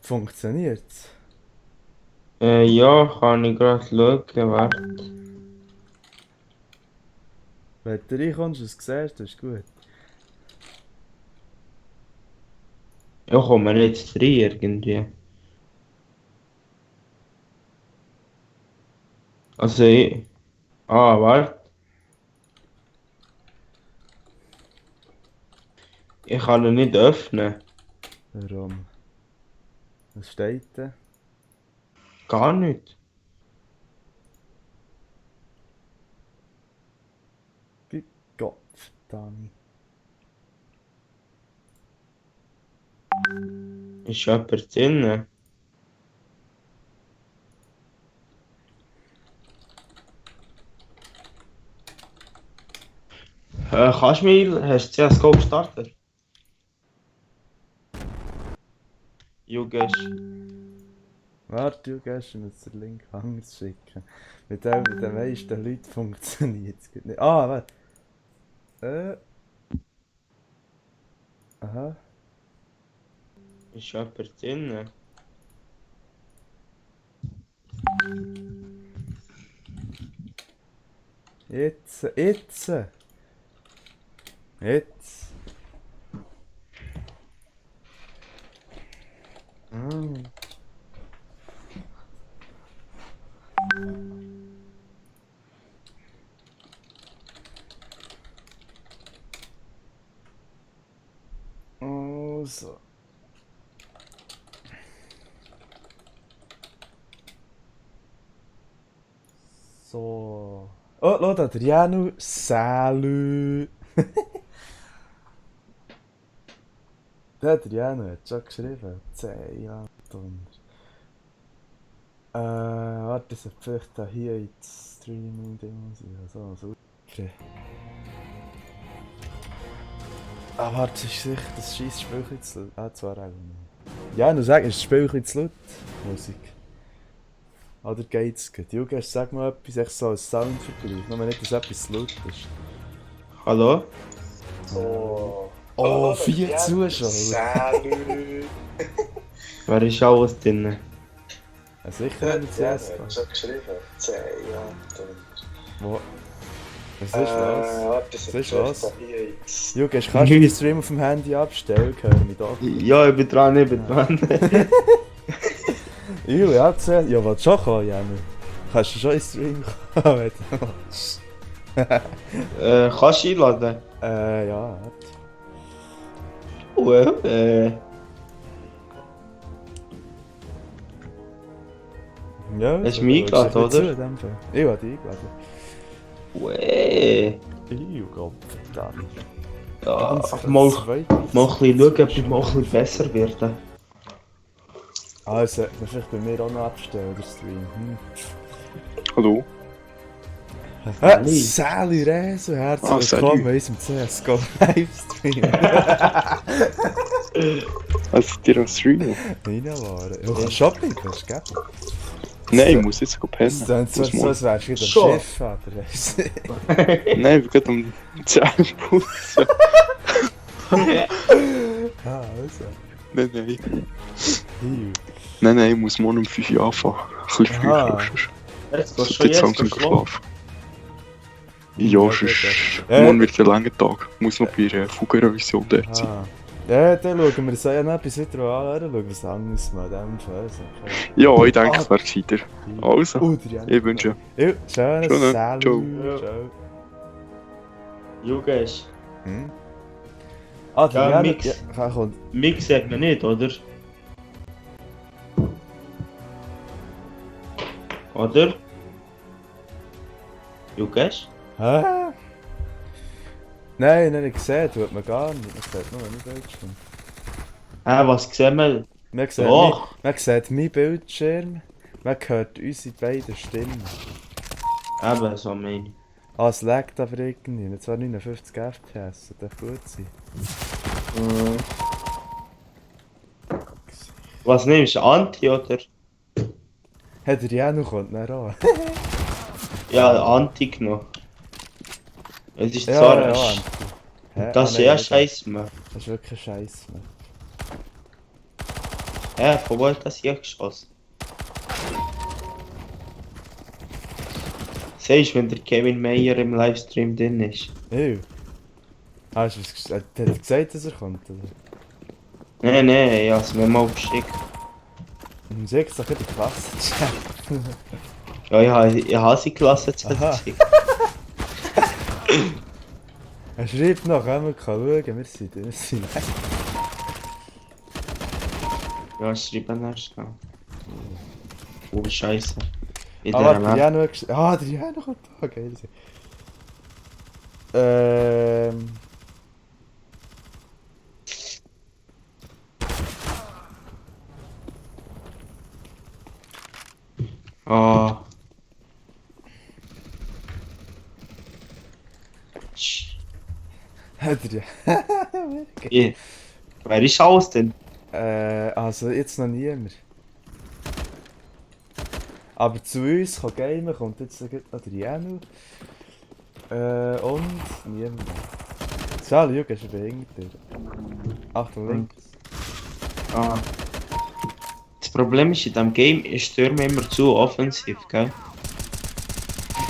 Funktioniert's? Ja, kann ich gerade schauen, warte. Wenn du reinkommst und es siehst, das ist gut. Ja, kommen wir jetzt rein irgendwie. Also ich... Ah, warte. Ich kann ihn nicht öffnen. Warum? Was steht da? Gar nicht. Good Gott, Dani. Ist jemand drin? Kannst du mir... Hast du CSGO gestartet? Jugesh. Warte, du gehst mir jetzt den Link anders schicken. Mit den meisten Leuten funktioniert es nicht. Ah, warte. Aha. Ist jemand drin? Jetzt, jetzt. Jetzt. Ah. Also. So. Oh, schau, da, der Janu. Salü. Der Janu hat schon geschrieben. 10 Jahre. Warte, das hat vielleicht da hier ins Streaming-Ding sein. So. Ah, warte, ist sicher das scheiß Spiel ein zu laut? Ah, zwar auch nicht. Ja, nur sagen, ist das Spiel ein zu laut? Musik. Oder geht's gut? Jugas, sag mal etwas, echt so als Soundvergleich. Nur nicht, dass etwas zu laut ist. Hallo? Oh, 4 Zuschauer. Salü. Wer ist alles drin? Ja, sicher nicht Ja, CS. schon geschrieben. 10 Jahre. Wo? Was ist los? Warte, Was das ist los? hier jetzt. Jugas, kannst du den Stream auf dem Handy abstellen? Hör mich da. Ja, ich bin dran, ich bin dran. Ja, erzähl. Ja, was schon kommen, Janu? Kannst du schon in den Stream kommen, wenn du willst? Kannst du einladen? Ja, warte. Ja, Hast du mich eingeladen, oder? Ich habe dich eingeladen. Gott verdammt. Ja, Ganz mal zweit. ein bisschen schauen, ob ich mal ein bisschen besser werde. Ah, sollte man vielleicht bei mir auch noch abstellen, der Stream. Hallo? Sally Rezo, herzlich Sally. willkommen in unserem CSGO Livestream. Also dir am Streamen? Reinwaren. Du kannst Shopping, kannst du geben. Nein, ich muss jetzt pennen. Das klingt so, Bis als morgen. wärst du wieder Schon. am Schiff, oder weiss ich. Nein, ich bin gerade um 10 Uhr putzen. Ah, also. Nein. Hiu. Nein, ich muss morgen um 5 Uhr anfangen. Ein bisschen früher. Aha. Jetzt sonst gehst du wird es schon langsam jetzt schlafen. geschlafen. Ja, sonst... Ja. Morgen wird ein langer Tag. Ich muss noch bei der Fugenrevision dort sein. Ah. Ja, dann schauen wir so ja noch etwas wieder an, schauen wir was anderes mal in dem Fall. So, okay. Ja, ich denke, es wäre gescheiter. Also, der Janu. ich wünsche... Ja, schönes Schönen. Salut. Ciao. Ciao. Jugesh. Hm? Ah, der Ja, Janu... Mix. Ja, kommt. Mich sagt man nicht, oder? Oder? Jugesh? Hä? Nein, ich gesehen, tut man gar nicht. Man sieht nur mein Bildschirm. Was sehen wir? Man sieht, Doch. man sieht meinen Bildschirm, man hört unsere beiden Stimmen. Eben, so meine ich. Ah, es laggt aber irgendwie. Jetzt war 59 FPS, das darf gut sein. Was nimmst du? Anti, oder? Hat der Janu kommt dann an. Ja, Anti genommen. Es ist Ja, zwar... ja, Das Anti. Hä? ist Ah, nein, ja das- scheiße, man. Das ist wirklich scheiße. Von wo hat das hier geschossen? Siehst du, wenn der Kevin Meyer im Livestream drin ist? Hast du hat er gesagt, dass er kommt? Oder? Nein, ich habe es mir mal geschickt. Sag doch in der Klasse. Ja, ich habe sie gelassen zu Aha. Er schreibt noch, man kann schauen, wir sind Ja, schreiben erst noch. Oh, Scheiße. In Aber der der Map. Jano der Jano kommt da, geil. Ah. Der Jano. Ja. Wer ist alles denn? Also jetzt noch niemand. Aber zu uns kann gamen, kommt jetzt noch der Jano. Und niemand. Schau, Jürgen, ist behindert. Achtung, links. Ah. Das Problem ist, in diesem Game ist Stürme immer zu offensiv, gell?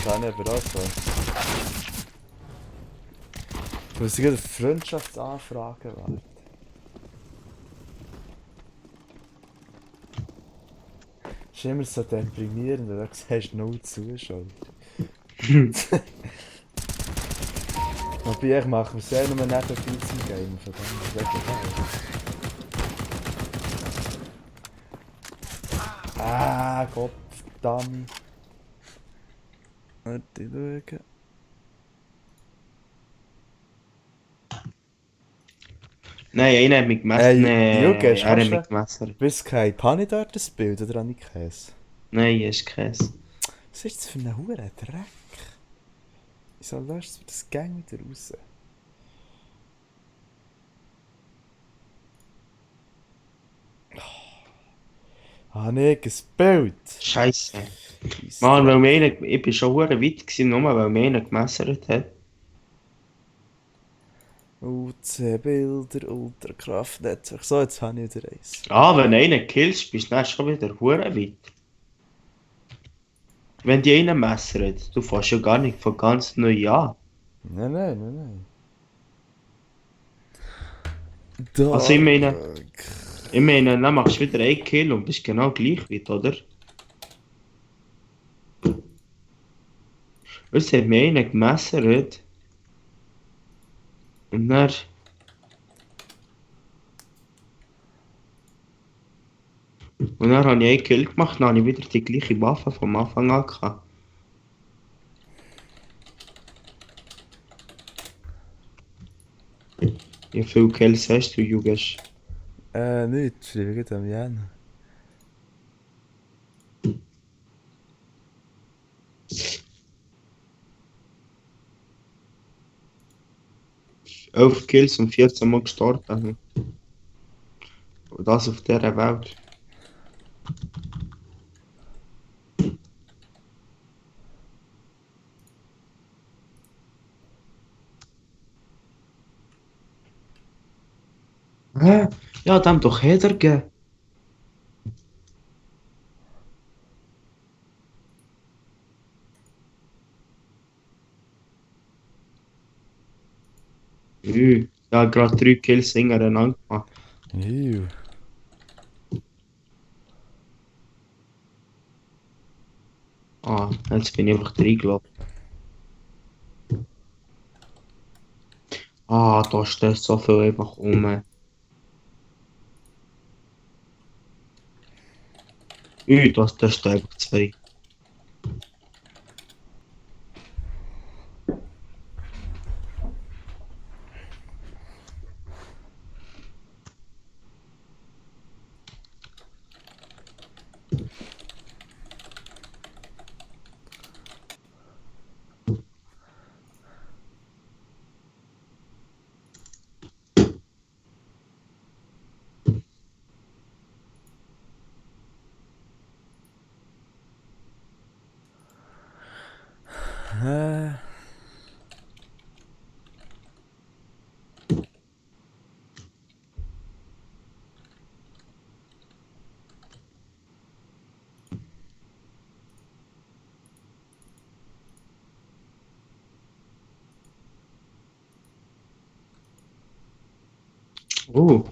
Kann ich aber auch so. Du musst gerade eine Freundschaftsanfrage warten. Das ist immer so deprimierend, wenn du siehst, null Zuschauer. Wobei, ich mache es sehr nur nebenbei zum Game, von dem ist wirklich geil. Ah, Gott verdammt. Warte, schauen. Nein, einer hat mich gemessen. Jürgen, Er hat hast mich du gemessen. bist kein Pani dort das Bild oder habe ich keins? Nein, ist Käse. Was ist das für ein Hure Dreck? Wieso löscht du das Gang wieder raus? Ah, nee, gespielt! Scheiße. Mann, weil mir einer, ich bin schon hure weit gewesen, nur weil mir einer gemessert hat. UC-Bilder, Ultrakraftnetzwerk. So, jetzt habe ich wieder eins. Ah, wenn du einen killst, bist du dann schon wieder hure weit. Wenn die einen messert, du fährst ja gar nicht von ganz neu an. Nein. Da. Also ich meine, dann machst du wieder einen Kill und bist genau gleich weit, oder? Es hat mir einer gemessert. Und dann... Und dann habe ich einen Kill gemacht, dann habe ich wieder die gleiche Waffe vom Anfang an gehabt. Wie viele Kills hast du, Jugesch? Nichts, schreibe ich am Jan. Elf Kills und 14 Mal gestorben. Und das auf dieser Welt. Hä? Ja, dem doch jeder gegeben. Ja, gerade 3 Kills hintereinander gemacht. Ew. Ah, jetzt bin ich einfach reingelaufen. Ah, da steht so viel einfach rum. Das steht einfach 2. Oh.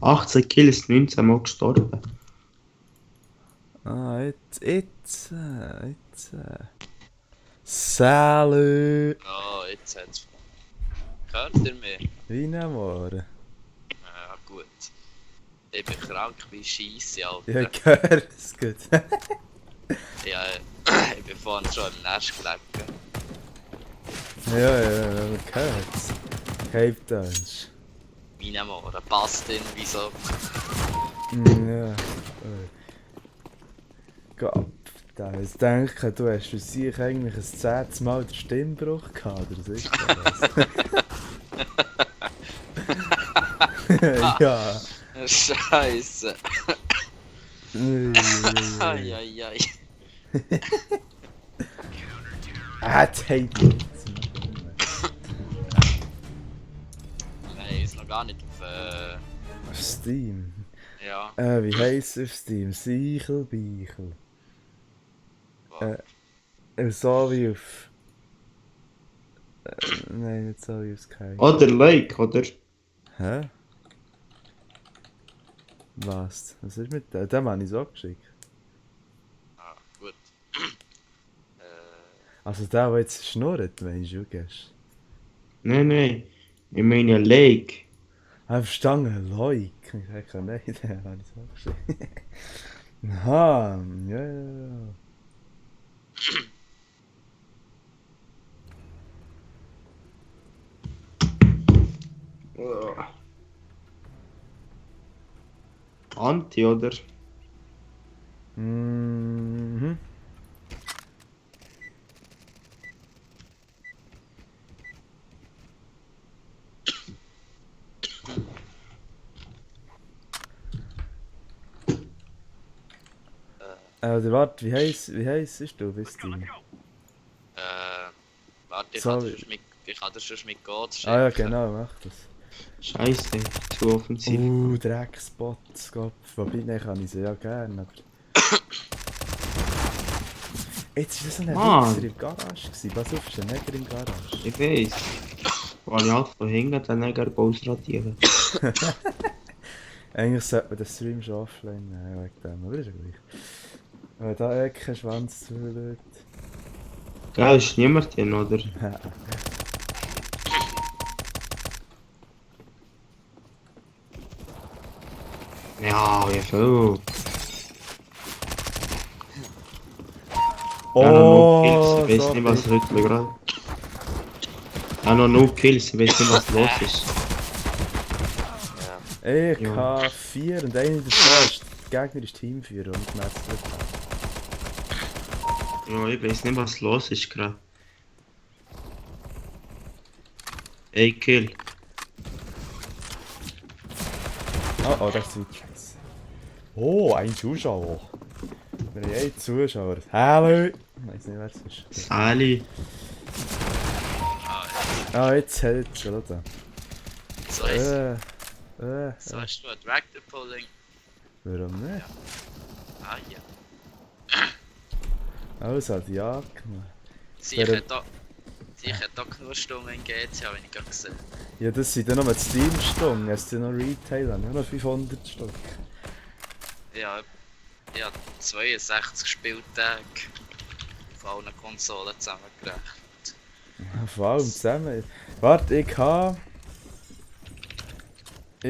18 Kills, 19 Mal gestorben. Ah, jetzt. Salut! Oh, jetzt hat's. Hört ihr mich? Wie Morgen? Ja, gut. Ich bin krank wie Scheisse, Ja, Alter. gehört es gut. Ja, ich bin vorhin schon im Nest gelegen. ja, man hört's. Cape Dance. Meine Morde, passt in wie so. Ja. Gott, da ist denke, du hast für sich eigentlich ein 10. Mal den Stimmbruch gehabt, oder so ist das? Ja. Scheiße. Eieiei. Eieiei. Hey, Nein, ist noch gar nicht auf. Steam. Ja. Wie heisst es auf Steam? Beichel. So wie auf. Nein, nicht so wie auf Sky. Oder Like, oder? Hä? Was? Was ist mit dem? Dem habe ich so geschickt. Ah, gut. Also der jetzt schnurrt, meinst du, gehst? Nein. Ich meine Like. Verstanden, Leuk. Ich sage, nein, den habe ich so geschickt. Aha, ja. Anti, oder? Mhm. Oder warte, wie heisst du, bist du? Warte, ich So, kann das schon mit Code schicken. Ah ja, genau, mach das. Scheiße, zu offensiv. Dreckspots, Gott. Wobei, nein, kann ich sie ja gerne, aber... Jetzt war das so ein Mann. Wichser im Garage gewesen. Pass auf, ist ein Neger im Garage. Ich weiß. Weil ich halt von hinten den Neger ausradieren. Eigentlich sollte man den Stream schon offline nehmen, wegen dem, aber ist ja gleich. Wenn da kein Schwanz zuschaut. Gell, ist niemand hin, oder? Ja, wie viel? Ja, noch 0 Kills, ich weiß nicht, was heute gerade. Ja, noch 0 Kills, ich weiß nicht, was los ist. Ich Ja. habe 4 und einer davon ist der Gegner ist Teamführer und gemessen wird. Ja, ich weiß nicht, was los ist gerade. Ey, Kill. Oh, das ist Scheiße. Oh, ein Zuschauer. Wir haben einen Zuschauer. Hallo! Ich weiß nicht, wer es ist. Sali. Ah, jetzt hält es schon, oder? So hast du ein Tractor Pulling. Warum nicht? Ah ja. Also, hat ja gemacht. Sie hat da genug Stunden in GTA, wenn ich gerade gesehen. Ja, das sind dann noch die Steam-Stunden. Es sind noch Retail, ich habe noch 500 Stück. Ja, ich habe 62 Spieltage auf allen Konsolen zusammengerechnet. Vor allem zusammen. Warte, ich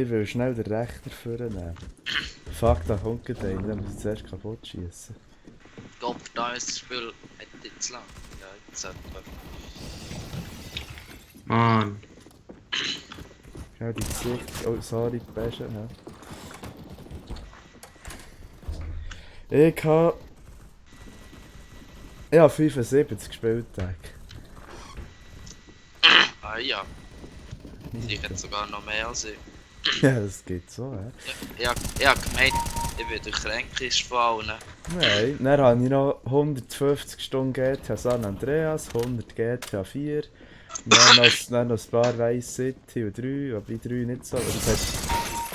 will schnell den Rechner vornehmen. Fuck, da kommt gerade einer, den muss ich zuerst kaputt schießen. Gott, da ist das Spiel hat jetzt lang. Ja, jetzt etwa. Mann. Ja, die Gesicht. Oh, sorry, die Bäsche. Ja. Ich habe 75 Spieltage. Ah ja. Ich hätte sogar noch mehr als ich. Ja, das geht so, hä? Ich hab gemeint, ich bin der Kränkeste von allen. Nein, dann habe ich noch 150 Stunden GTA San Andreas, 100 GTA 4, dann noch ein paar Vice City und 3, wobei 3 nicht so, aber es hat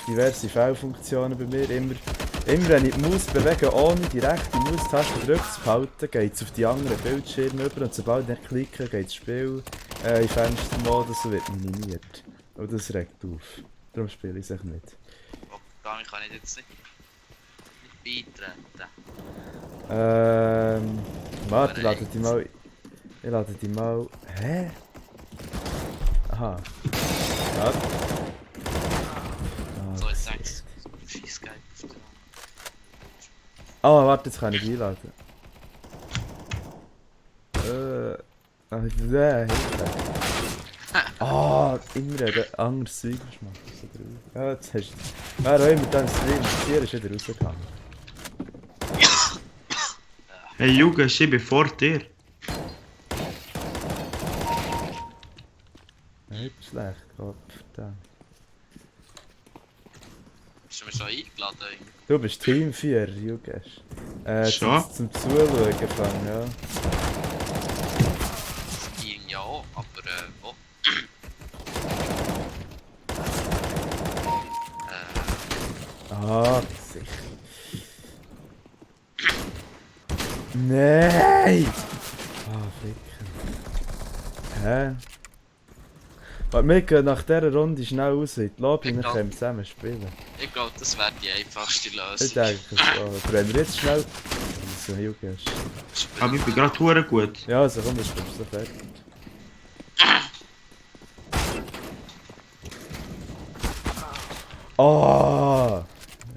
diverse Fehlfunktionen bei mir. Immer wenn ich die Maus bewege, ohne die rechte Maustaste gedrückt zu behalten, geht es auf die anderen Bildschirme über und sobald ich klicke, geht das Spiel in Fenstermodus wird minimiert. Und das regt auf. Darum spiele ich es nicht. Oh, damit kann ich jetzt nicht beitreten. Warte, ich lade die mal... Ich lade die mal... Hä? Aha. Warte. So, jetzt denkst du, scheiß geil auf der... Warte, jetzt kann ich die einladen. Hilfe. Immer ein anderes Zeug gemacht. Ja, jetzt hast du... Wer auch immer dann Stream hier ist wieder rausgegangen. Hey Junge, ich bin vor dir. Nicht schlecht, Gott verdammt. Hast du mich schon eingeladen? Du bist Teamführer, Jugesch. Schon? Zum Zuschauen fangen, ja. Ging ja auch, aber wo? Sicher. Nein! Ficken. Hä? Warte, wir gehen nach dieser Runde schnell raus in die Lobby und dann können wir zusammen spielen. Ich glaube, das wäre die einfachste Ich Lösung. denke so. Aber wenn wir jetzt schnell... So, Jugesch. Aber ich bin gerade hure gut. Ja, also komm, das spielst du fertig.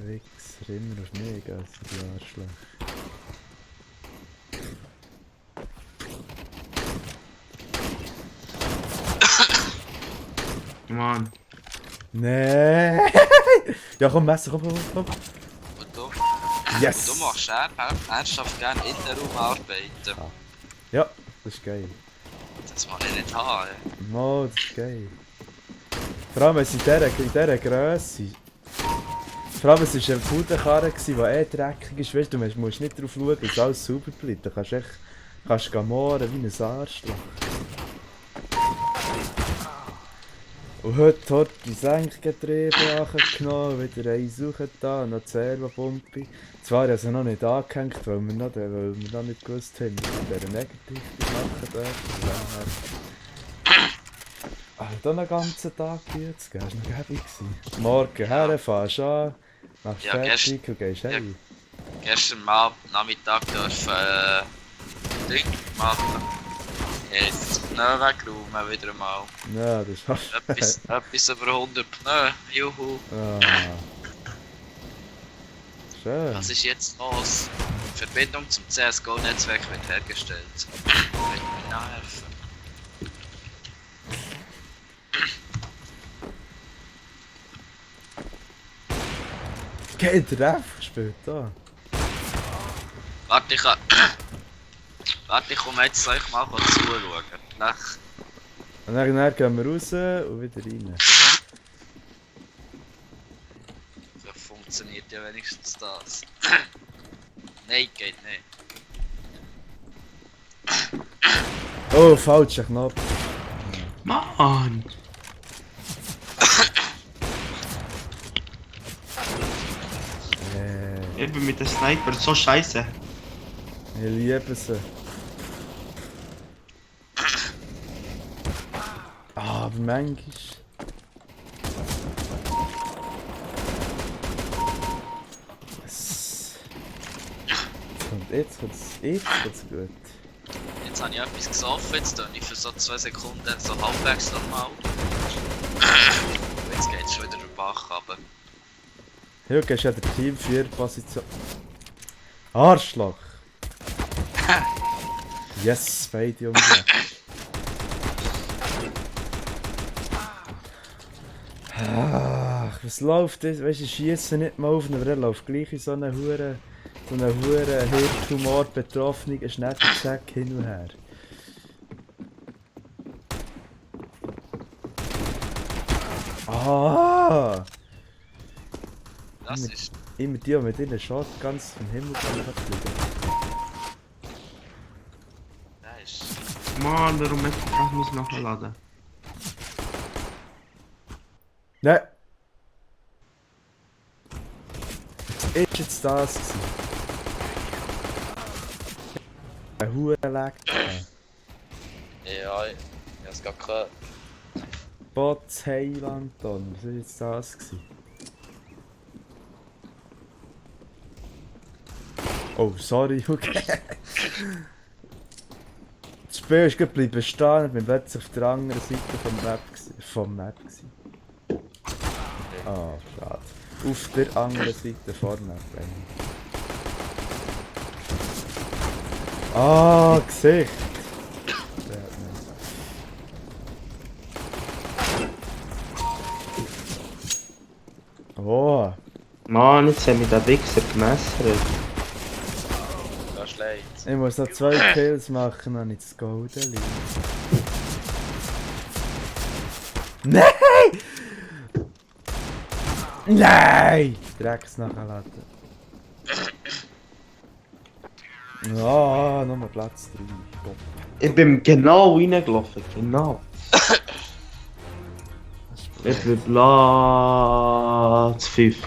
Wichser, immer auf mich, also die Arschloch. Mann. Nein! Ja, komm, Messer, komm. Und du? Yes! Du machst ernsthaft gerne in der Raum arbeiten. Ja, das ist geil. Das will ich nicht haben. Mo, das ist geil. Vor allem, es in dieser Grösse. Vor allem, es war eine Pudenkarre, die dreckig ist. Weißt du, du musst nicht darauf schauen, dass alles sauber bleibt. Du kannst gamoren wie ein Arschloch. Und heute hat die Senkgetriebe angenommen, wieder eine suchen da, noch die Servopumpe. Zwar habe ich sie noch nicht angehängt, weil wir noch nicht gewusst haben, dass wir diese Negativ machen dürfen. Dann den ganzen Tag jetzt, das war noch gäbig. Morgen her, fährst du an, machst Ja, fertig und gehst heim. Gestern Nachmittag dürfen Ding machen. Jetzt Pneu wegräumen wieder mal. Ja, das ist Etwas über 100 Pneu, juhu. Schön. Was ist jetzt los? Die Verbindung zum CSGO-Netzwerk wird hergestellt. Wird mir nachhelfen. Geht der F gespielt da? Warte, ich komme jetzt euch mal zuschauen. Lech. Und dann gehen wir raus und wieder rein. So funktioniert ja wenigstens das. Nein, geht nicht. Oh, falscher Knopf. Mann! Eben mit dem Sniper, so scheiße. Ich liebe sie. Aber manchmal... Jetzt kommt's gut. Jetzt habe ich etwas gesoffen, jetzt tue ich für so 2 Sekunden so halbwegs normal. Und jetzt geht es schon wieder den Bach runter. Hier gehst du ja der Team 4 Position. Arschloch! Yes, beide umgehen. Ach, was läuft das? Weißt du, ich schiesse nicht mal auf, aber er läuft gleich in so einen Hure Hirntumor betroffenen Schnettensack hin und her. Ah! Das ist... Immer die mit ihren Shotguns vom Himmel fliegen. Das ist... Mann, warum hätte ich muss nachladen? Nein! Ist jetzt das gewesen? Ein Hurenleck. Ja, es gerade gehört. Bots Heilanton, was war jetzt das? Oh, sorry, okay. Das Spiel ist gerade bleiben stehen, ich bin plötzlich auf der anderen Seite vom Map. Ah, schade. Auf der anderen Seite vor Map. Ah, Gesicht! Der hat mich. Oh! Mann, jetzt haben wir den Wichser gemessert. Das ist leid. Ich muss noch 2 Kills machen, dann habe ich das Golden liegen. Nein! Nein! Drecks nachladen. Ja, nochmal Platz 3. Gott. Ich bin genau reingelaufen, genau. Ich bin Platz 5.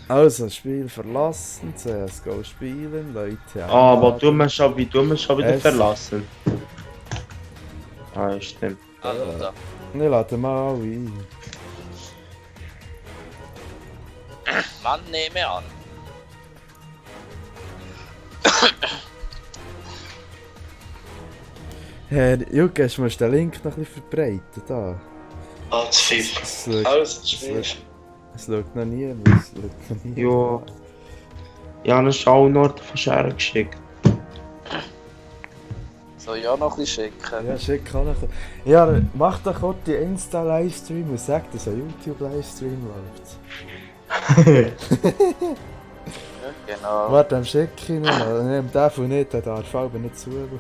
Also, Spiel verlassen, CSGO spielen, Leute. Aber du musst schon wieder Es- verlassen. Ah, stimmt. Hallo da. Ich lade mal ein. Mann, nehme an. Herr Jukas, musst du den Link noch ein bisschen verbreiten. Da. Platz 5. Es schaut, Alles Spiel. es schaut noch niemand. Es schaut noch niemand. Ja. Ich habe einen Schaunort von Scheren geschickt. Soll ich auch noch ein bisschen schicken? Ja, schick kann ich. Ja, mach doch kurz die Insta-Livestream und sag, dass ein YouTube-Livestream läuft. Ja, genau. Warte, am schick ich ihn noch. Nehm den von nicht, der darf aber nicht zuschauen.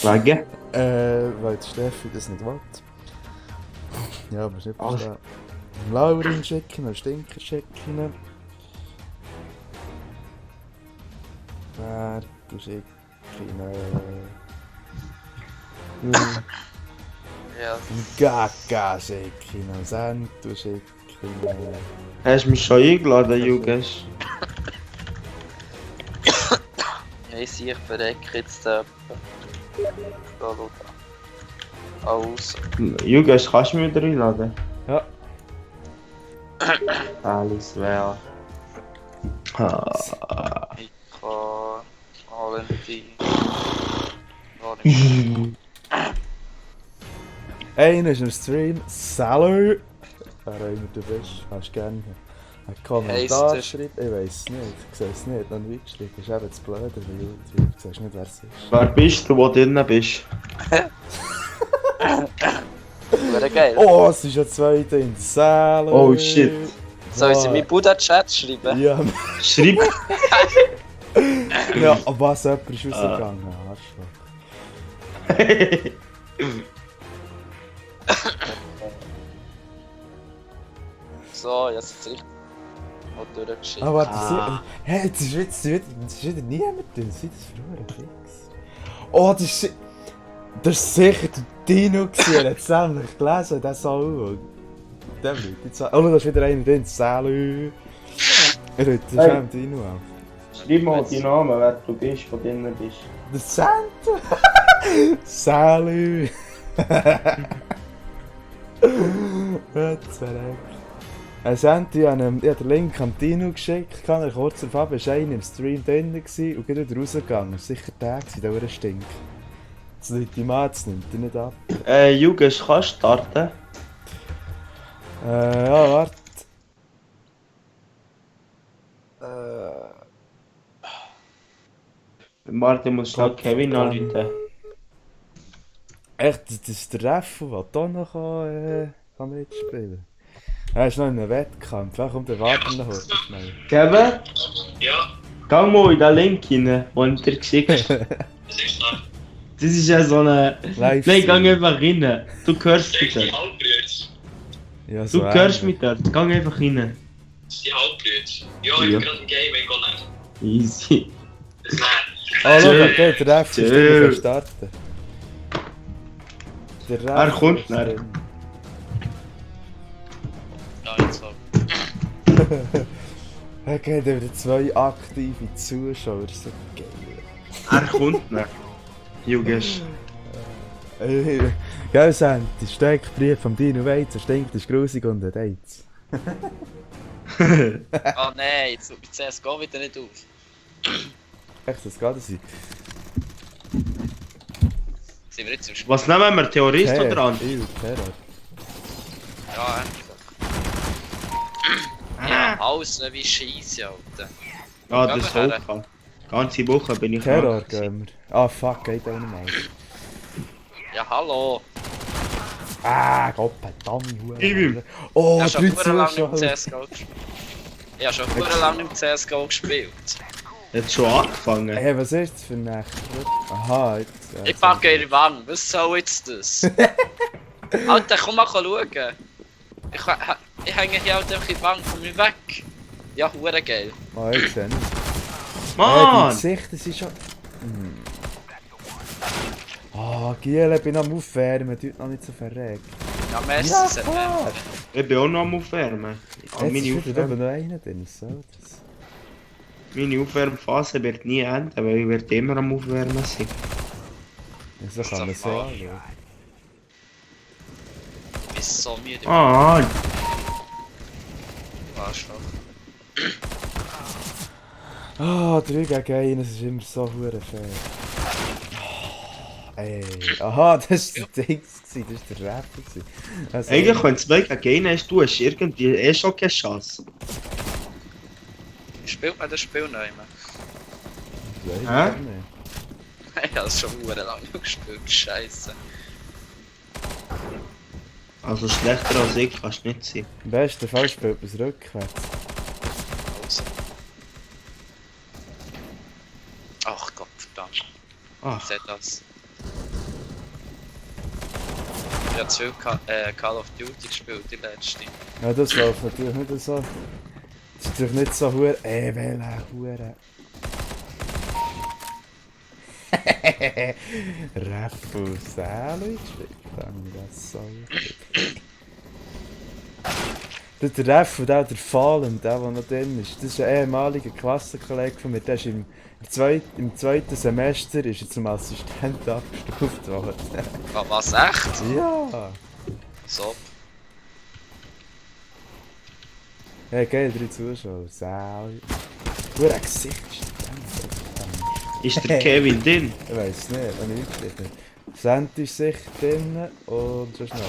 Wegen? Weil die Steffi das nicht will. Ja, aber nicht verstehen. Laurin schicken, einen Stinker schicken. Wer, du schicken. Ja, Gaga schicken, Send, du schicken. Hast du mich schon eingeladen, Jugas? ich sehe, ich verrecke jetzt da. Da, da. Aus. Jugas, kannst du mich wieder einladen? Ja. Alles wäre. Ah. Mika, Valentin. Valentin. Einer ist im Stream. Salut! Wer auch immer du bist, hast du gerne einen Kommentar Heisst schreiben? Ich weiß es nicht, ich sehe es nicht, noch nicht geschrieben. Das ist eben das Blöde bei YouTube, du siehst nicht, wer es ist. Wer bist du, wo du drinnen bist? Wäre geil. Oh, es ist ja zwei drin. Salut! Oh, shit. Soll ich sie in meinen Buddha-Chat schreiben? Ja, Schreib! ja, aber was, jemand ist rausgegangen, Arschloch. So, jetzt ist es mal durchgeschickt. Aber das hey, jetzt ist wieder niemand drin, das ist früher fix. Oh, das ist sicher der Dino gewesen, er hat es nämlich gelesen, der Sau. Der wird jetzt oh, da ist wieder einer drin, Salut. Er hört den Hey. Schäm Dino auf. Schreib mal deinen Namen, wer du bist, wo du drinnen bist. Der Santa! Salut! Was Santi, ich habe den Link am Dino geschickt, kann er kurz darauf war einer im Stream drin gewesen und gerade wieder rausgegangen. Das war sicher der, der war stinkt. Das Leute die Mats nimmt er nicht ab. Jugas, kannst du starten? Ja, warte. Martin muss schnell Kevin anrufen. Echt, das ist der Reffo, der hier noch kann mitspielen kann. Er ist noch in einem Wettkampf, vielleicht kommt der Warten noch heute schnell. Kevin? Ja, Geh mal in den Link rein, den ich dir geschickt habe. das ist klar. Das ist ja so eine... Nein, geh Livestream. einfach rein. Du hörst mich Die dort. Halbbrüder. Ja, Du hörst mich dort. Geh einfach rein. Das ist die Halbbrüder. Ja, ich Ja. bin gerade im Game, ich gehe nicht. Easy. Das ist leer. Oh, schau, Tschö. okay, der Reffo ist Tschö. drin, starten. Der Er Reffo kommt ist näher. drin. Ja, jetzt so. Okay, da wieder 2 aktive Zuschauer, das ist so geil. Er kommt nicht. Jugas. Gell, Santi, der Steckbrief vom Dino Weizen stinkt, ist grusig und ein Eiz. Oh nein, jetzt tut bei CSGO wieder nicht auf. Echt, das geht sein. Sind wir jetzt im Spiel? Was nehmen wir? Terrorist oder Anti? Terror. Ja, endlich. Ja, alles wie Scheisse, Alter. Ja, das ist auch gehabt. Ganze Woche bin ich Terror krank gewesen. gehen wir. Ah, fuck, geht auch nicht mal. Ja, hallo. Ah, Gott, verdammt. Ibi. Oh, Ich habe 3 schon lange im Zuschauer. CSGO gespielt. Ich habe schon lange im CSGO gespielt. Hat schon angefangen. Hey, was ist das für eine Nacht? Aha, jetzt. Ich packe ihre Wange, was soll jetzt das? Alter, komm mal schauen. Ich hänge hier halt einfach in die Wange, komm mir weg. Ja, hure geil. Oh, ich sehe nicht. Die Mann! Gesichter sind schon... Oh, Giele, ich bin am Aufwärmen, tut noch nicht so verregt. Ja, merci, Ja, sehr klar! Ich bin auch noch am Aufwärmen. Jetzt Meine ist wieder Aufwärm- noch einer drin, so das. Meine Aufwärmphase wird nie enden, weil ich werde immer am Aufwärmen sein. Ja, so kann man Ist doch mal. sagen. Du bist so müde. Ah, Du Arschloch. Ah, 3 gegen 1, das ist immer so hure fair. Oh, ey. Aha, das war der Dings, das war der Rapper. Also, eigentlich wenn 2 gegen 1 hast, du hast irgendwie schon keine Chance. Spielt man das Spiel noch immer? Weiß ich Hä? nicht. Ich habe es schon hure lange gespielt, scheiße. Also schlechter als ich kannst du nicht sein. Im besten Fall spielt man es rückwärts. Also. Ach Gott, verdammt. Ach, Seht das. Ich habe zu viel Call of Duty gespielt, die letzte. Ja, das läuft natürlich nicht so. Das ist natürlich nicht so hure. Welcher hure. Rappo Sandwich? Ich kann mir das so. Der Rappo, der Fallen, der noch drin ist, das ist ein ehemaliger Klassenkollege von mir, der ist im zweiten Semester ist er zum Assistent abgestuft worden. Was, echt? Ja! So. Ja, geil, 3 Zuschauer. Sandwich. Hure Gesicht ist ist der Kevin drin? Ich weiß nicht, habe ich geschrieben. Santi ist sicher drin und so schnell.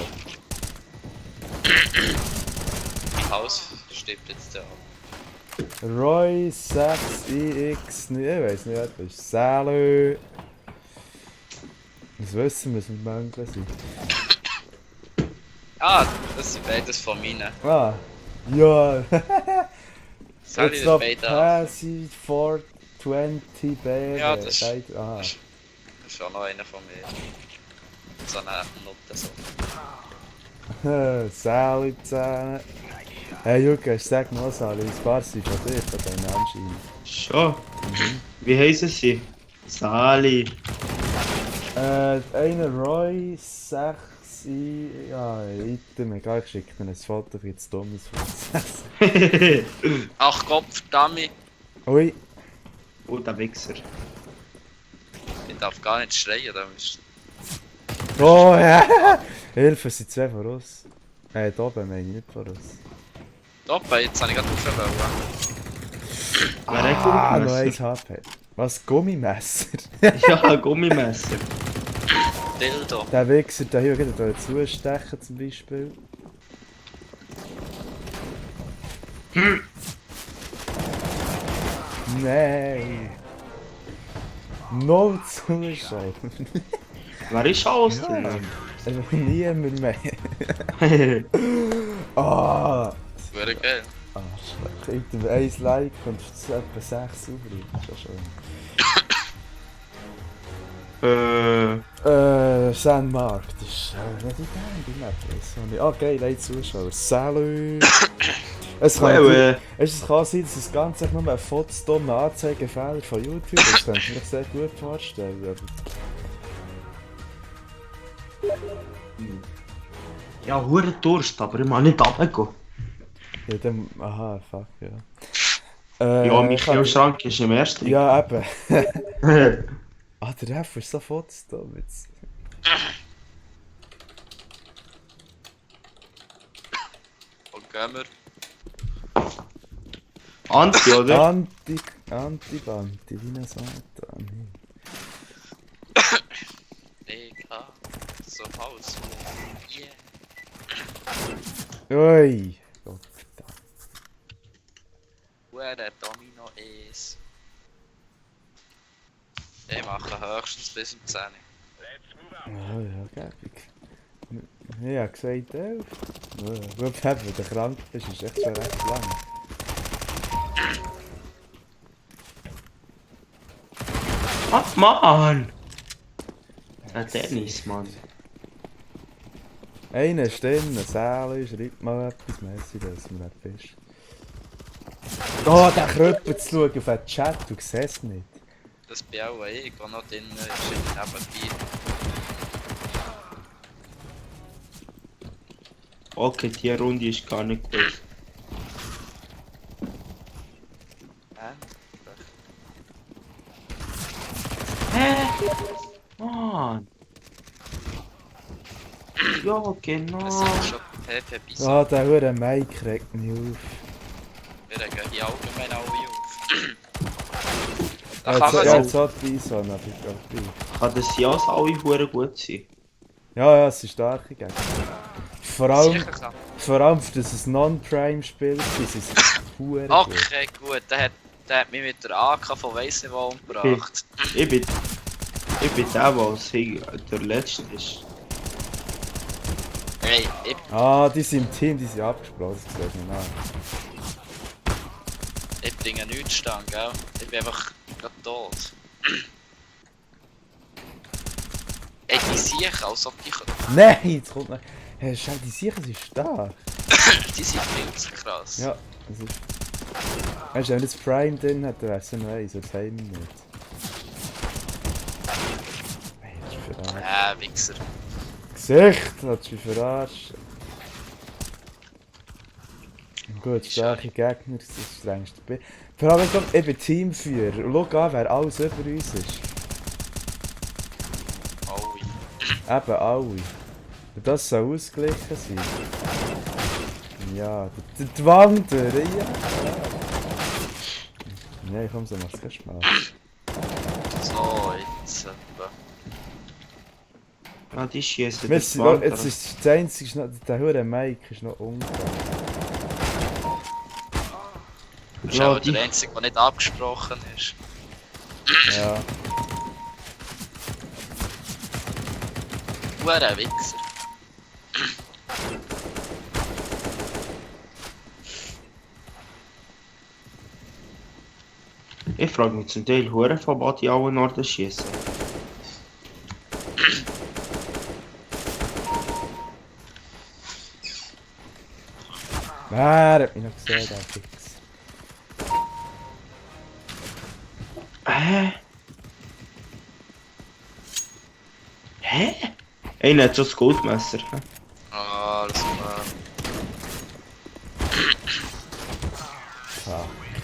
Mein Haus stirbt jetzt da. Roy 6IX, ich weiß nicht, wer das ist. Salü. Das wissen wir, es mit Mönchen sind. Ah, das sind beides von meinen. Ah, ja. Soll ich Jetzt das noch beide haben? Passy 420 Bären. Ja, das ist- Aha. Das ist auch noch einer von mir. So eine Note so. Salü zusammen. Hey Juke, sag mal Salü, ein paar sind von dir, von deinen anscheinend. Schon. Wie heißen sie? Sali. Einer Roy 6 ja, Item, egal, ich schicke dir ein Foto, für jetzt dummes Foto. Ach Gott, verdammt. Ui, Oh, der Wichser. Ich darf gar nicht schreien, da ist... oh ja! Hilfe, es sind 2 von uns. Da oben meine ich nicht von uns. Top, jetzt habe ich gerade aufgewählt. Wer hat Ah, noch Gummimesser? 1 HP. Was, Gummimesser? Ja, Gummimesser. Dildo. Der Wichser, der hier geht da zustechen zum Beispiel. Nein! No Zuschauer! Wer ist alles drin? Einfach niemand mehr. Ah! Wäre geil. Arschloch. Item 1 Like und etwa 6 übrig. Das ist ja schön. Sandmark, das ist nicht die Map, weiß ich nicht. Ah, geil, ein Zuschauer. Salü! Es kann, es kann sein, dass das Ganze nur ein fotzdummer Anzeigefehler von YouTube ist. Das könnte ich mir sehr gut vorstellen. Aber Ja, hure Durst, aber ich mag nicht runtergehen. ja, dann. Aha, fuck, ja. Ja, mein kann- Kühlschrank ist im ersten. Ja, eben. Ah, der Ref ist so fotzdum jetzt. Gehen wir. Anti, oder? Anti-Banti, wie ein Satan. Egal. So Haus. Yeah. Ui. Gott verdammt. Where der Domino ist. Ich mache höchstens bis um 10. Oh ja, gäbig. Ich hab gesagt 11. Gut, wenn du krank bist, ist echt schon recht lang. Ach, Mann! Ein Tennis, Mann. Einer ist drin, ein Säle, schreibt mal etwas, merci, dass du mir nicht bist. Oh, der Kröpel zu schauen auf den Chat, du siehst es nicht. Das bin auch ich, der noch drin ist, nebenbei. Okay, die Runde ist gar nicht gut. Mann! Ja, Es genau. sind schon PP bis. Ah, der hure Mike regt mich auf. Wir regen hier allgemein alle auf. Da Er kann man hat so. so Bison, aber ich glaube nicht. Kann das Jas alle hure gut sein? Ja, es sind starke Gegner. Vor allem, Sicher kann. dass es ein Non-Prime-Spiel ist, ist es hure gut. Okay, gut. Der hat mich mit der AK von weiss nicht wo umgebracht. Ich bin der, der Letzte ist. Hey, ich Ah, die sind im Team, die sind abgesprochen, das sieht man an. Ich bringe nichts stand, gell? Ich bin einfach gerade tot. Ey, die sicher, als ob die... Nein, jetzt kommt noch... Hey, schau, die sicher sind stark. Die sind viel zu krass. Ja, das ist... Weißt du, wenn das Prime drin hat, dann wär's ein Eis, das haben wir nicht. Hey, das ist verarscht. Wichser. Gesicht, das ist verarscht. Gut, starke Gegner, das ist das strengste Bild. Vor allem, ich bin Teamführer. Schau an, wer alles über uns ist. Oh, Eben alle. Und das soll ausgeglichen sein. Ja, die Wanderer, ja. Ja, komm, so macht's keinen Spaß. so, jetzt etwa. Ah, die schießen Jetzt ist das einzige, der hure Mike ist noch ungegangen. Das ist Ja, auch die- der einzige, der nicht abgesprochen ist. Ja. Hure Wichser. Ich frage mich zum Teil, hure von was die alle Norden schießen. Wer hat mich noch gesehen, der Fix? Hä? Hä? Einer hat so ein Goldmesser. hä? Alles klar.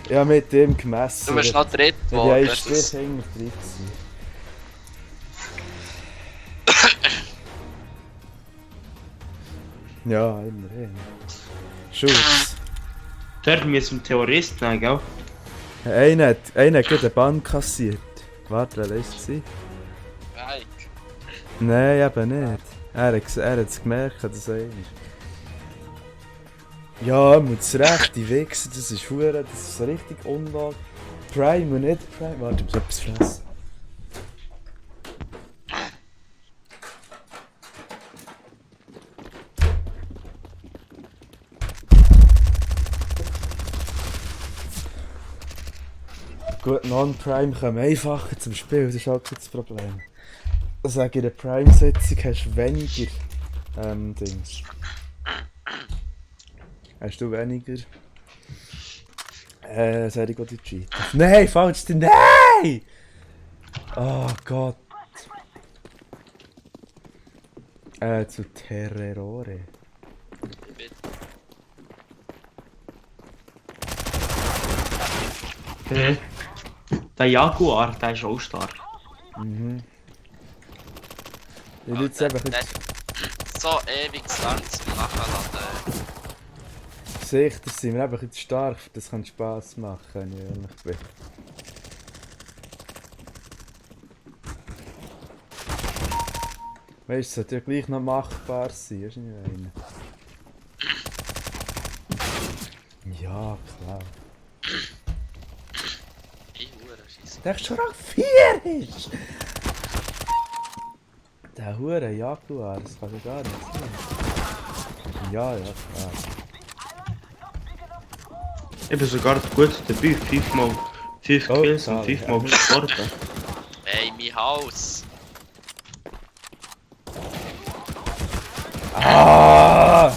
Ja, mit dem gemessen. Du bist noch dritt Ja, geworden. die hast du ist das- hinter drin gewesen. Ja, immerhin. Schutz. Dort müssen wir Terroristen nehmen, gell? Einer hat gerade einen Bann kassiert. Warte, wer ist es? Mike. Nein, eben nicht. Er hat es gemerkt, dass er ist. Ja, muss recht, die Wichser, das ist hure, das ist richtig unwahr. Prime und nicht Prime. Warte, ich muss etwas fressen. Gut, Non-Prime kommen einfacher zum Spiel, das ist auch das Problem. Also in der Prime-Setzung hast du weniger Dings. Hast du weniger? Sag ich die Cheat. Nein, falsch, nein! Oh Gott. Zu Terrorore. Der Jaguar, der ist auch stark. Mhm. Ich will jetzt einfach der- jetzt So ewig lang zum Nachladen. Gesichter sind mir einfach zu stark, das kann Spass machen, wenn ich ehrlich bin. Weißt du, es sollte ja gleich noch machbar sein, hast du nicht einen? Ja, klar. Ich hure Scheisse. Der schon Rang 4 ist! Der hure Jaguar, das kann ja gar nicht sein. Ja, ja, klar. Ich bin sogar gut dabei, 5 Oh, Kills und sorry, 5 Mal gestorben. Ey, mein Haus. Ah!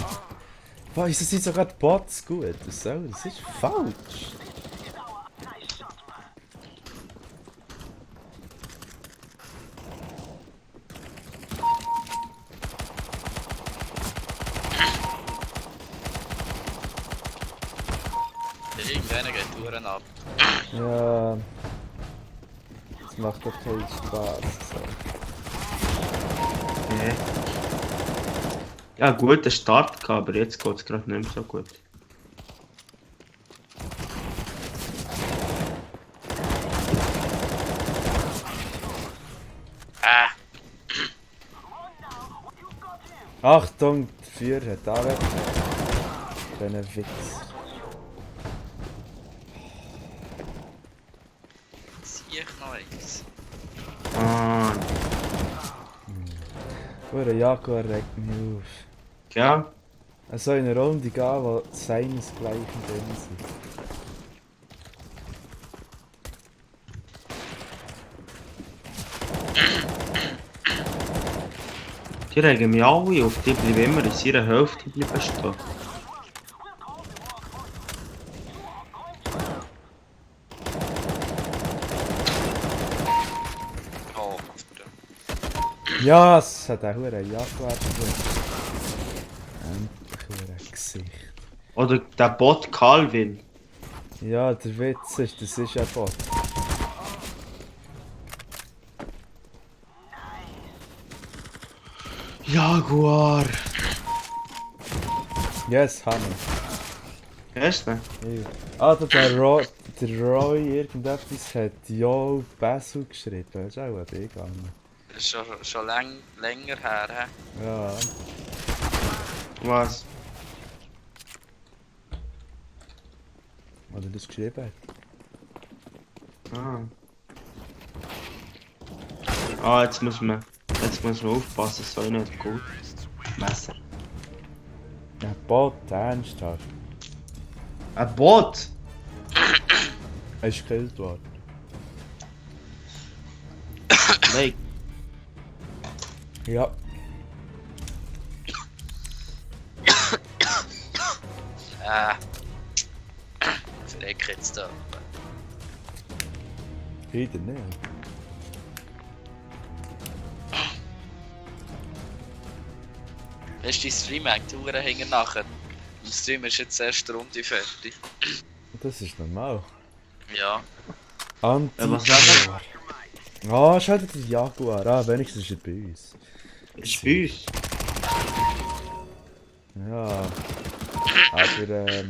Boah, wieso sind sogar die Bots gut? Das ist falsch. Irgendeiner geht Touren ab. Ja. Das macht doch keinen Spaß. So. Nee. Ja, guter Start gehabt, aber jetzt geht es gerade nicht mehr so gut. Achtung, der Führer hat da weg. Schöner Witz. Zieh ich noch eins. Ah, Der Jaguar regt mich auf. ja. Er soll in eine Runde gehen, wo seinesgleichen drin sind. Die regen mich alle auf, die bleiben immer in ihrer Hälfte bleiben stehen. Oh, Ja, es hat auch einen Jaguar drin. Endlich ein Gesicht. Oder der Bot Calvin. Ja, der Witz ist, das ist ein Bot. Jaguar. Yes, Honey. Weißt du? Ja. Ah, der Roy irgendetwas hat Yo Basu geschrieben. Das ist auch ein Ding gegangen. das ist schon länger her. He? Ja. Was? Oder das geschrieben hat. Ah. Ah, jetzt muss man aufpassen, es soll nicht gut. Messer. Ja, Bot, ernsthaft. Ein Bot? Er ist gekillt worden. Nein. Ja. Verreck jetzt da. Wieder nicht. Weißt du, die Stream hängt Touren hängen nachher. Im Stream ist jetzt die erste Runde fertig. Das ist normal. Ja. Anti. Was sagen Ah, schau dir den Jaguar an, wenigstens ist er bei uns. Ist bei uns. Ja. Aber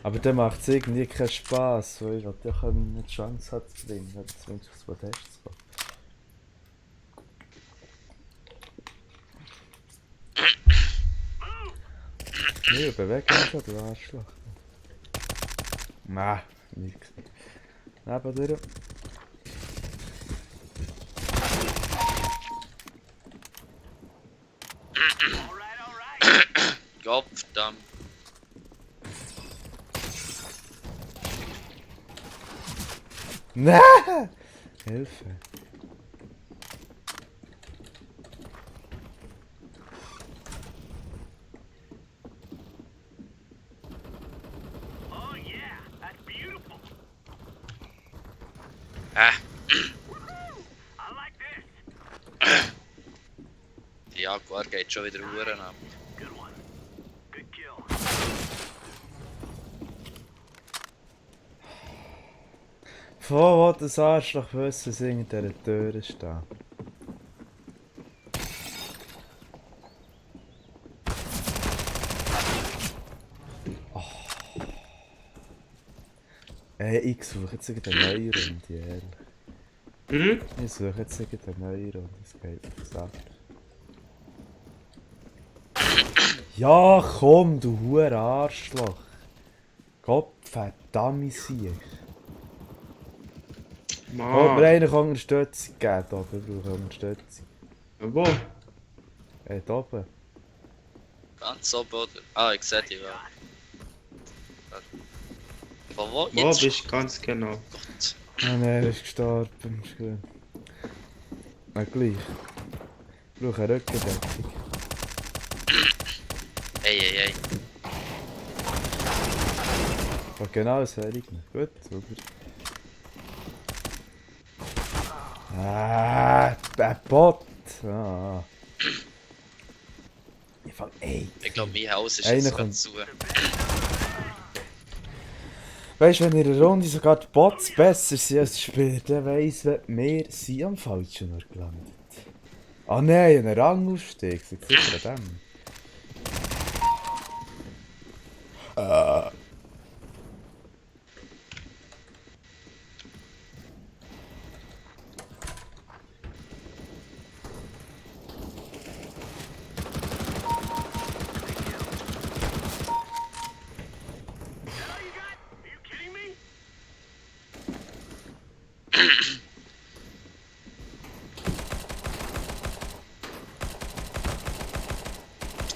aber dann macht es irgendwie keinen Spass, weil ich ja eine Chance hat zu gewinnen, oder zumindest aufs Podest zu kommen. Ja, bewegt mich schon, du Arschloch. Nein, nix. Nebendurch. Gottverdammt. Nein! Hilfe. Die Jaguar geht schon wieder Uhren ab. Von wo das Arschloch wissen, dass hinter dieser Tür steht. Ich suche jetzt eine neue Runde, ehrlich. Hm? Ich suche jetzt eine neue Runde, das geht nicht gesagt. Ja, komm, du hure Arschloch. Gott verdammt sich. Oh, mir einer kann Unterstützung geben, da oben. Wir brauchen Unterstützung. Wo? Da oben. Ganz oben oder? Ah, ich sehe die ja. Von wo? Wo Jetzt? bist du ganz genau? Gott. Ah nein, er ist gestorben. Ist gut. Na gleich. Ich brauche eine Rückendeckung. Ey. Oh, genau, das höre ich nicht. Gut, super. Ein Bot! Ah. Ich fang. Ey! Ich glaube, mein Haus ist Einer jetzt kommt. ganz zu. Weißt du, wenn in der Runde sogar die Bots besser sind als die Spieler, dann weiss man, wir sind am falschen Ort gelandet. Ah nein, ein Rangaufstieg, sind sicher an dem.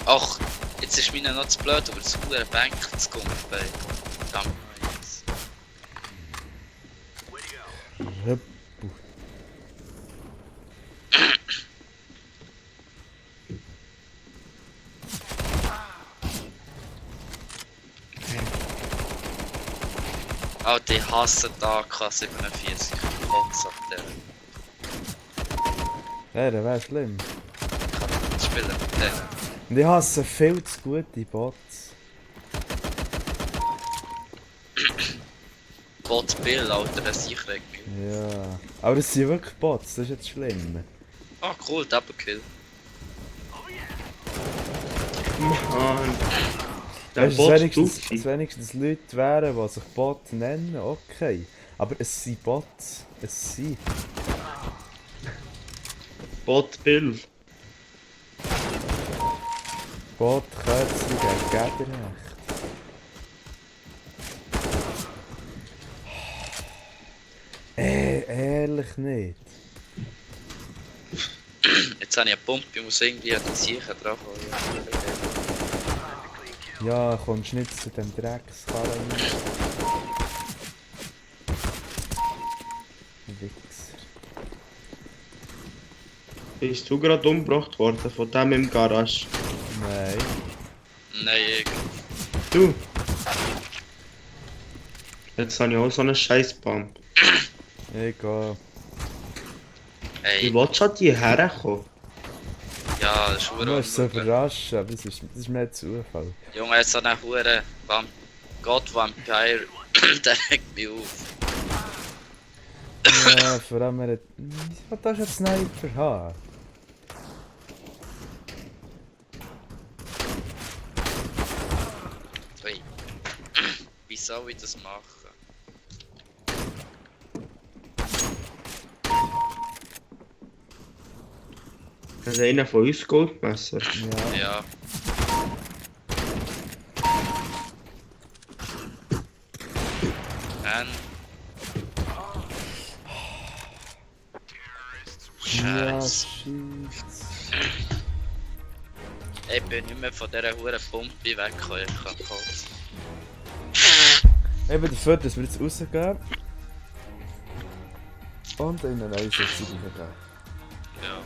Ach, jetzt ist mir noch zu blöd, über das hohe Bank zu kommen. Danke. Rüpp. Alter, ich hasse die AK-47. Kotz auf der. Ja, das wäre schlimm. Ich kann nicht spielen mit denen. Und ich hasse viel zu gute Bots. Bot Bill, Alter, das ich reg mich. Ja. Aber es sind wirklich Bots, das ist jetzt schlimm. Ah, cool, Double Kill. Mann. Der Weißt du, Bot dass wenigstens Leute wären, die sich Bot nennen, okay. Aber es sind Bots. Es sind. Bot Bill. Bot, Kötzli, Gederrecht. Ehrlich nicht. Jetzt habe ich eine Pumpe, ich muss irgendwie an die Sicher drauf holen. Ja, kommst nicht zu dem Dreckskarren. Wichser. Bist du gerade umgebracht worden von dem im Garage? Nein. Nein, ich. Du! Jetzt habe ich auch so einen Scheißbump. Egal. Wie Ey, willst du an die herkommen? ja, das ist Du verdammt. musst so überraschen, aber das ist mehr Zufall. Junge, jetzt so eine hure God Vampire, der regt mich auf. Ja, vor allem, er hat. Was darfst du jetzt Sniper haben? Ui. Wie soll ich das machen? Das ist einer von uns Goldmesser. Ja. Ja. Dann. Ja, Scheiße. shit. Ich bin nicht mehr von dieser hure Pumpe weggekommen. Ich kann kotzen. Eben dafür, dass wir jetzt rausgehen. Und in eine neue Sitzung gehen. Ja.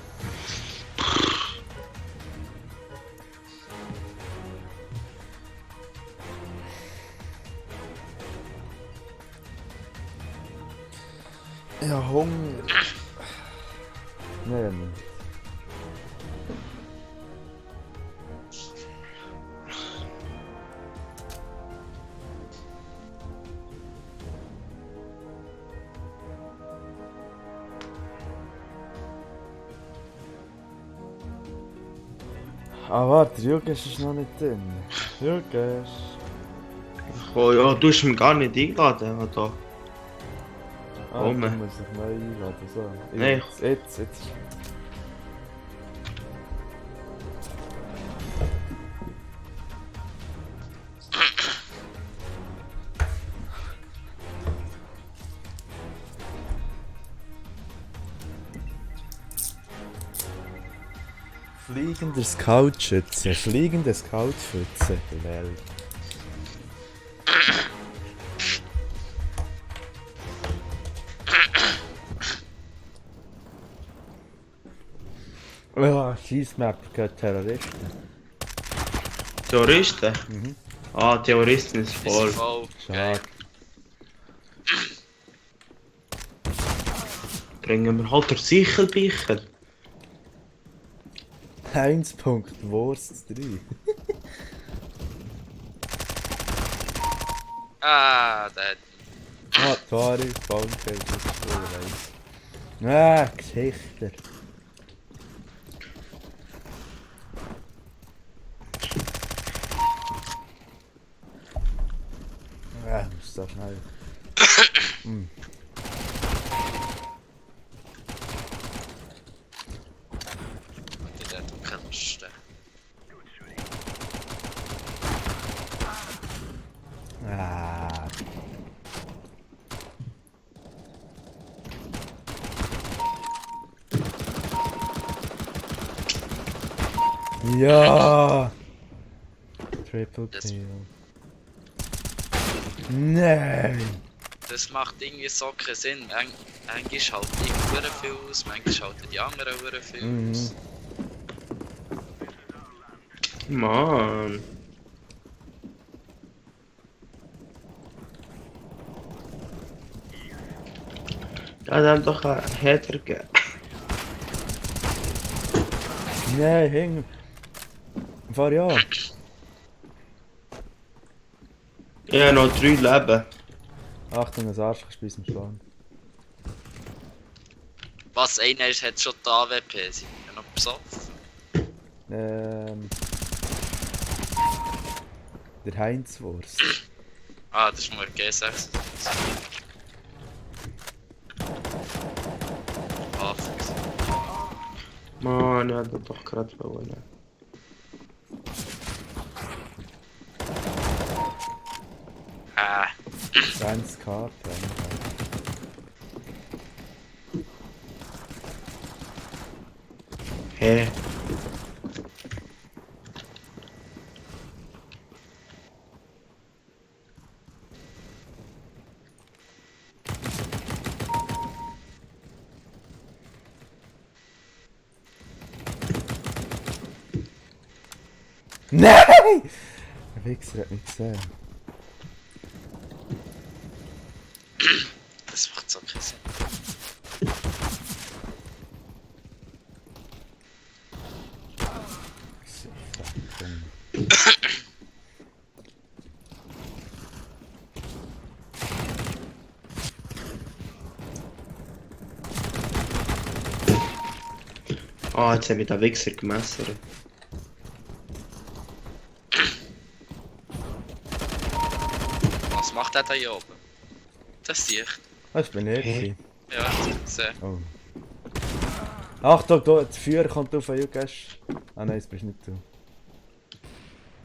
Ja, Hunger. Nein. Ah, warte, Jugesh ist noch nicht drin. Jugesh. Oh ja, du hast ihn gar nicht eingeladen, oder? Ah, Komm. du musst dich neu einladen. So. Nein. Jetzt. Fliegender Scoutschütze, fliegende Scoutschütze, lol. Ja, Schießmap gehört Terroristen. Terroristen? Mhm. Ah, Terroristen ist Ist voll. voll. Schade. Bringen wir halt der Sichelbicher. 1 Punkt, Wurst 3. Ah, der. Ah, Tori, Baumfeld, das ist voll rein. Ah, Geschichter. Ah, muss so schnell. Der hat keine Lust. Ah. Ja! Triple Das- Kill. Nein! Das macht irgendwie so keinen Sinn. Manchmal halt ich hure viel aus, manchmal halten die anderen hure viel aus. Mann. Ja, dann doch ein Header gegeben. Nein, hing! Fahr ja! Ich habe noch 3 Leben. Achtung, ein Arsch ist bei uns im Schwan. Was einer ist, hat schon die AWP. Sind wir noch besoffen? Der Heinzwurst. Ah, das ist nur G6. Ah, fuck. Mann, ich hätte doch gerade wollen. Ah, 20k, Hä? Nein! Der Wichser hat mich gesehen. das macht so keinen Sinn. Ah, jetzt hat mich der Wichser gemessert. Was macht der da hier oben? Das sehe ich. Das bin ich. Hä? Ja, das habe ich gesehen. Oh. Achtung, da, der Führer kommt auf den Jugesh. Ah nein, das bist nicht du.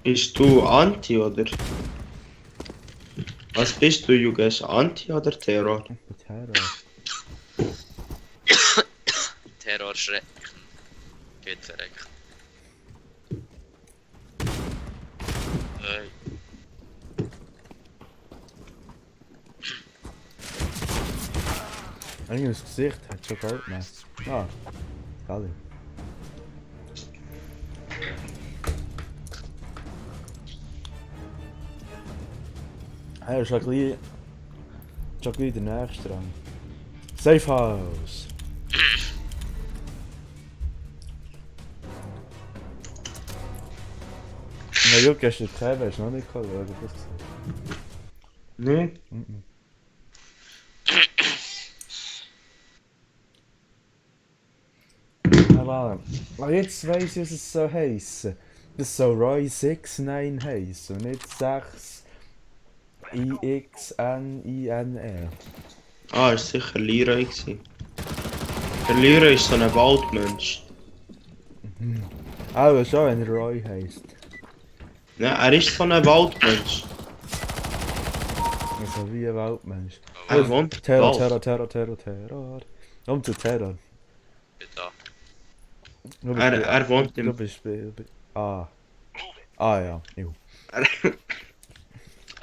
Bist du Anti oder? Was bist du, Juges? Anti oder Terror? Mit Terror. Terror schrecken. Geht verreckt. Hey. Irgendwie das Gesicht hat schon Goldmess. Ah, Galli. Ja, schon gleich der nächste dran. Safe House! Na Juck, hast du den Kevin hast du noch nicht geschaut, oder? Nee? Aber jetzt weiss ich, was es so heissen. Das soll Roy 69 heissen und nicht 6 IXNINE. Ah, ist sicher Leroy gewesen. Der Leroy ist so ein Waldmensch. Auch schon, wenn er Roy heisst. Ja, er ist so ein Waldmensch. Also wie ein Waldmensch. Er wohnt im Terror, Wald. Terror. Komm zu Terror. Bitte. Du bist Er wohnt Du im... bist Ah. Ah ja, jo.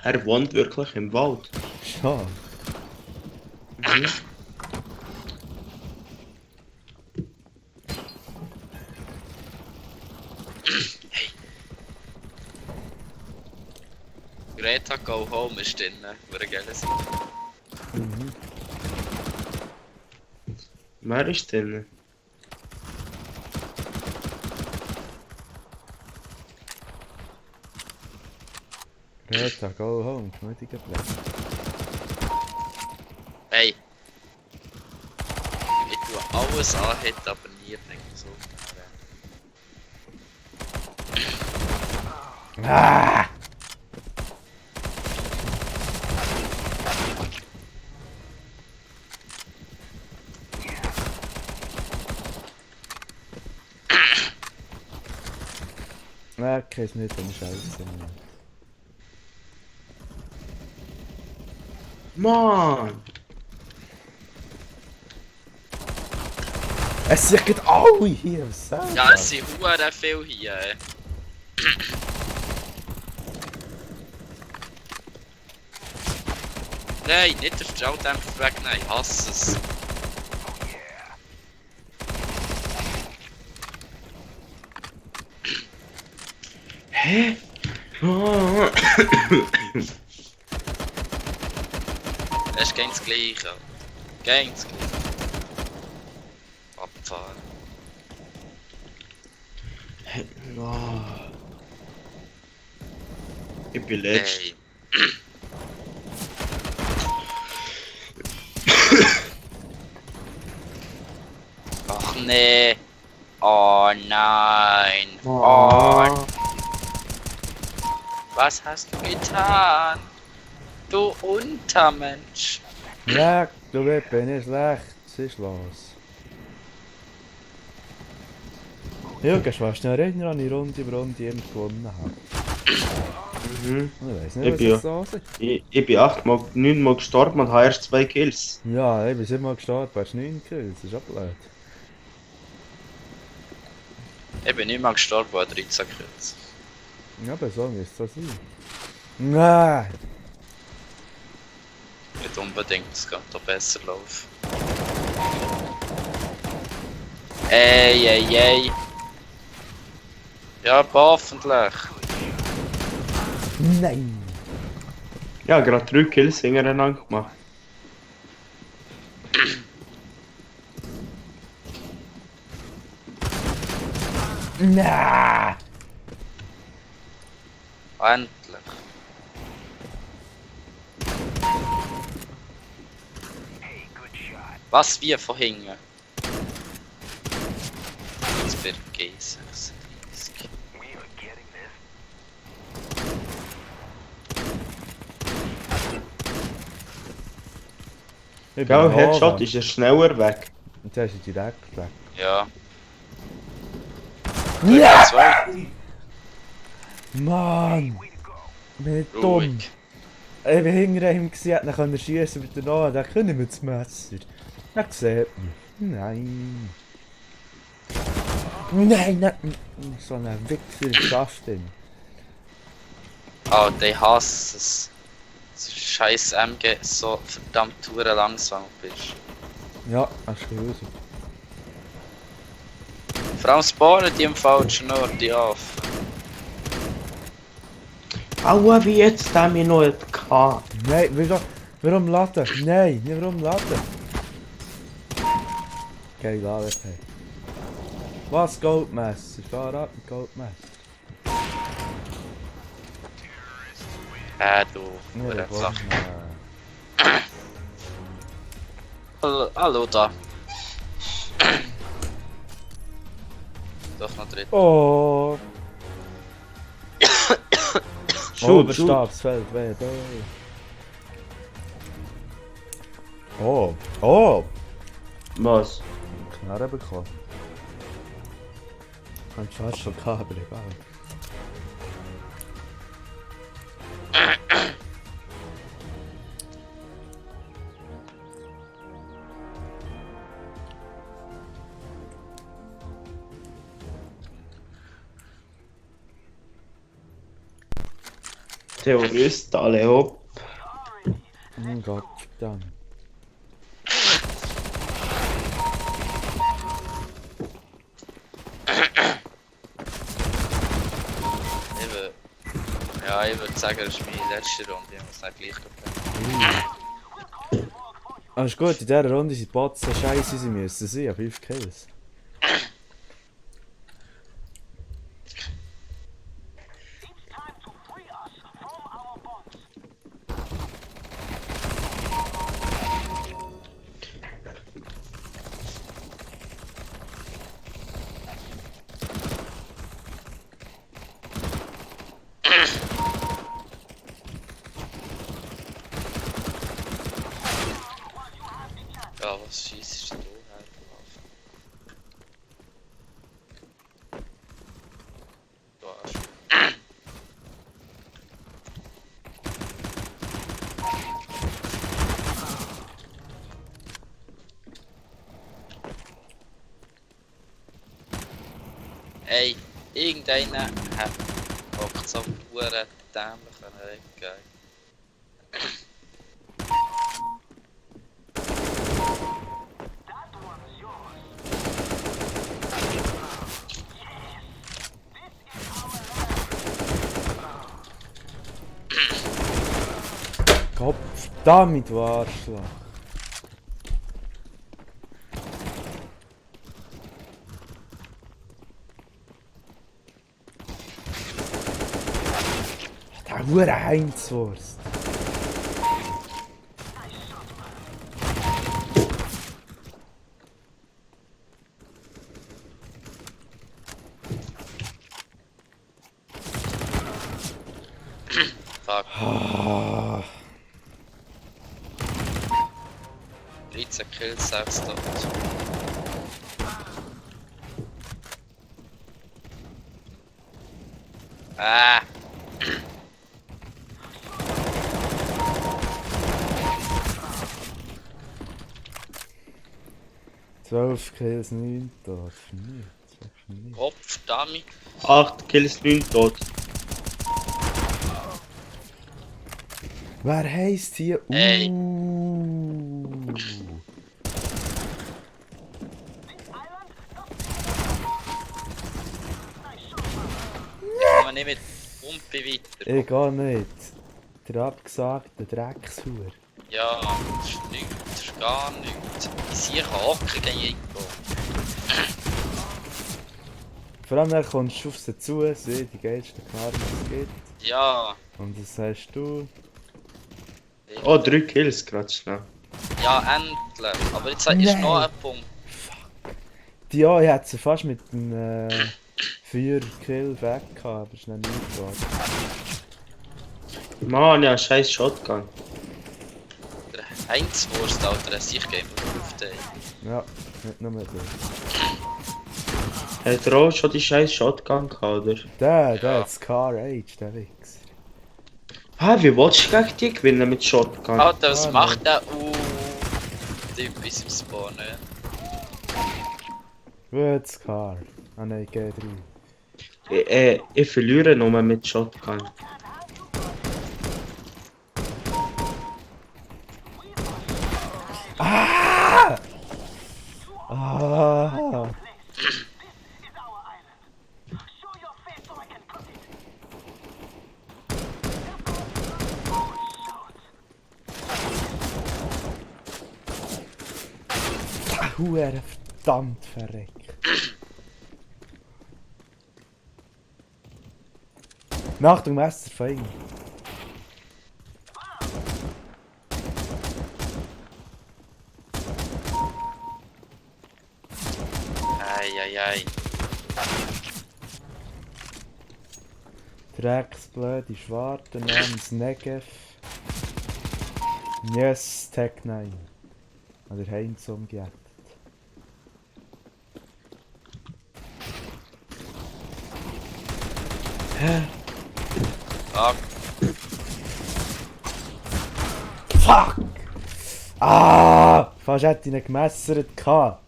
Er wohnt wirklich im Wald. Schon. Mhm. Greta Go Home ist drin, würde geil sein. Mhm. Wer ist denn? Greta, go home, knutiger Platz. Hey! Ich tue alles anhitten, aber nie nicht so. Ah! Nein, okay, ist nicht eine Scheiße. Mann! Es sind gerade alle hier, was sagst du? Ja, es sind hure viel hier. Nein, nicht den Strahldämpfer wegnehmen, ich hasse es. Hä? Oh. Das ist ganz gleich. Ganz gleich. Abfahren. Oh. Ich bin letzt. Hey. Ach nee. Oh nein. Oh. Was hast du getan? Du Untermensch. Ja, du bist nicht schlecht, was ist los? Ja, kannst du fast noch erinnern an die Runde über Runde immer gewonnen habe. Mhm. Ich weiss Ich nicht, was bin das los ist. Ich bin 9 Mal gestorben und habe erst 2 Kills. Ja, ich bin 7 Mal gestartet, hast 9 Kills, das ist auch blöd. Ich bin nicht mal gestorben, wo 13 Kills. Ja, aber so müsste es so sein. Nein! Nicht unbedingt, es kann doch besser laufen. Ey, ey, ey. Ja, hoffentlich. Nein! Ja, gerade 3 Kills hintereinander gemacht. Nein! Endlich. Was wir vorhin? Jetzt wird G36. Ich bin Gell, Headshot Nova. ist er schneller weg. Und der ist direkt weg. Ja. Ja! Zwei. Mann! Ich bin nicht dumm. Ruhig. Ich bin hinter ihm gesehen, hätte können schießen mit der Nova, da können wir das Messer. Er sieht mich. Nein. Nein, nein. So ein Wichser schafft ihn. Oh, die hassen es. So scheiß MG, so verdammt hure langsam bist. Ja, hast du gehört. Vor allem spawnen die im falschen Ort die auf. Aua, wie jetzt der mich noch nicht gehabt. Nein, wieso? Warum laden? Nein, nicht warum laden? Geil, AWP. Was? Goldmesser? Fahr ab mit Goldmesser. Du. Nur Hure der Sache. Bomben. Hallo da. Doch noch drin. Oh! Shoot, Oberstabsfeld, weh, Oh! Oh! Was? Knarre bekommen. Kann fast schon gehabt, aber egal. Terrorist, alle hopp. Mein Gott, verdammt. Ja, ich würde sagen, das ist meine letzte Runde. Ich muss nicht gleich gehen. Ah, ist gut, in dieser Runde sind die Bots so scheiße, sie müssen sein, 5 Kills. Ja, was schießt du hergelaufen? Du Arsch. Ey, irgendeiner hat hockt so pure dämlich an der Ecke. Gott, verdammt, du Arschloch. Der hure Heinzwurst. Fuck, Ah, 13 Kills, 6 tot. Ah! 12 Kills, 9 tot. Nicht. Kopf, Dummy. 8 Kills, 9 tot. Wer heisst hier? Ey. Kann man nicht mit Pumpe weiter. Ich geh nicht. Der abgesagte Dreckshuhr. Ja, das ist nichts, das ist gar nichts. Ich sehe hocken gegen Jiko. Vor allem, dann kommst du auf sie zu, sie die geilsten Karten, die es gibt. Ja. Und das sagst du. Oh, 3 Kills gerade schnell. Ja, endlich. Aber jetzt ist Nein. noch ein Punkt. Die ja, ich hätte sie fast mit einem 4 Kill weg gehabt, aber ist nicht geworden. Mann, ja, scheiß Shotgun. Der Heinzwurst, Alter, der sich Game auf den. Ja, nicht nur das. Hat er auch schon die scheiß Shotgun gehabt, oder? Der hat Scar Age, der Wichs. Hä, wie willst du gegen die gewinnen mit Shotgun? Alter, was Ah, macht der? Typ ist im Spawn, ja. Gut, Scar. Ah nein, G3. Ich verliere nur mit Shotgun. Ah! Huere verdammt verreckt. Achtung, Messer von Eieiei. Drecksblöde Schwarte namens Negev. Yes, Tech 9. Oder Heinz umgejettet. Ah, Fuck! Ah! Fast hätte ich ihn gemessert gehabt.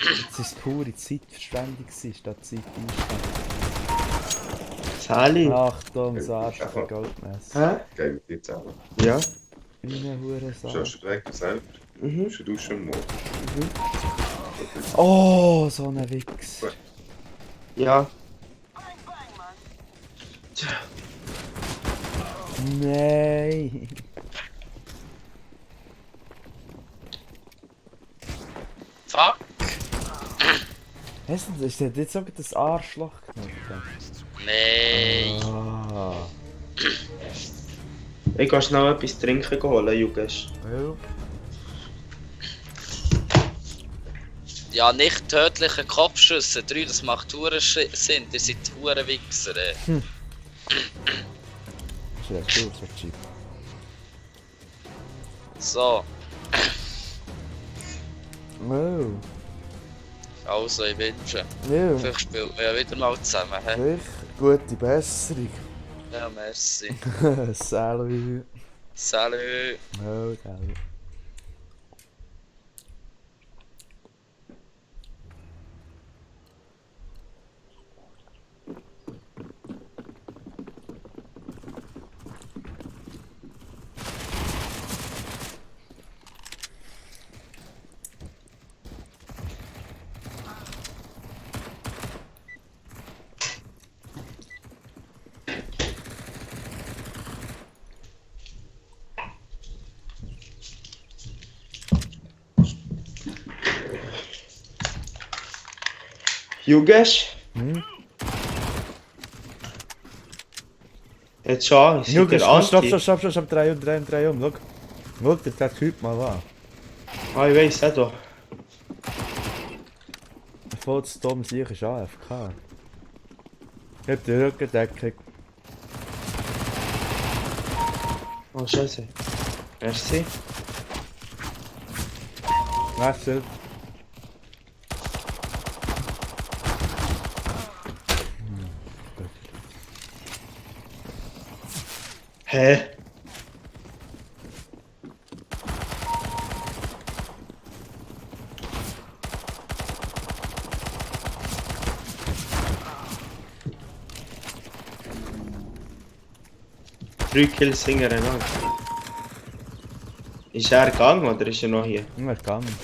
Jetzt war es pure Zeitverschwendung, statt Zeit einstellen. Sali? Achtung, das Arsch für Goldmesser. Hä? Geil mit dir zusammen. Ja. Wie eine hure Schaust Sache. du direkt selber? Mhm. Bist du duschen am Morgen? Oh, so ein Wichs. Ja. Nein! fuck. Hast du das? Ist jetzt sogar das Arschloch genommen? Nein. Ah. Ich gehe schnell etwas trinken holen, Juges. Ja. Ja, nicht tödliche Kopfschüsse. 3, das macht Huren Sinn. Ihr seid Huren Wichser, ey. Das ist recht cool, so cheap. So, Oh. also ich wünsche. Ja. Vielleicht spielen wir ja wieder mal zusammen. He? Vielleicht gute Besserung. Ja, merci. Salut. Salut. Oh, geil. Juges? Hm? Jetzt schon, ich Junge, seid ihr stopp, Anti? stopp, drei um. Schau dir den Typ mal an. Ah, ich weiss, auch da. Voll zu dumm, sicher ist AFK. Ich hab die Rückendeckung. Oh, scheiße. Merci. Wechsel. Hä? Drei Kills hintereinander. Ist er gegangen oder ist er noch hier? Immer gegangen.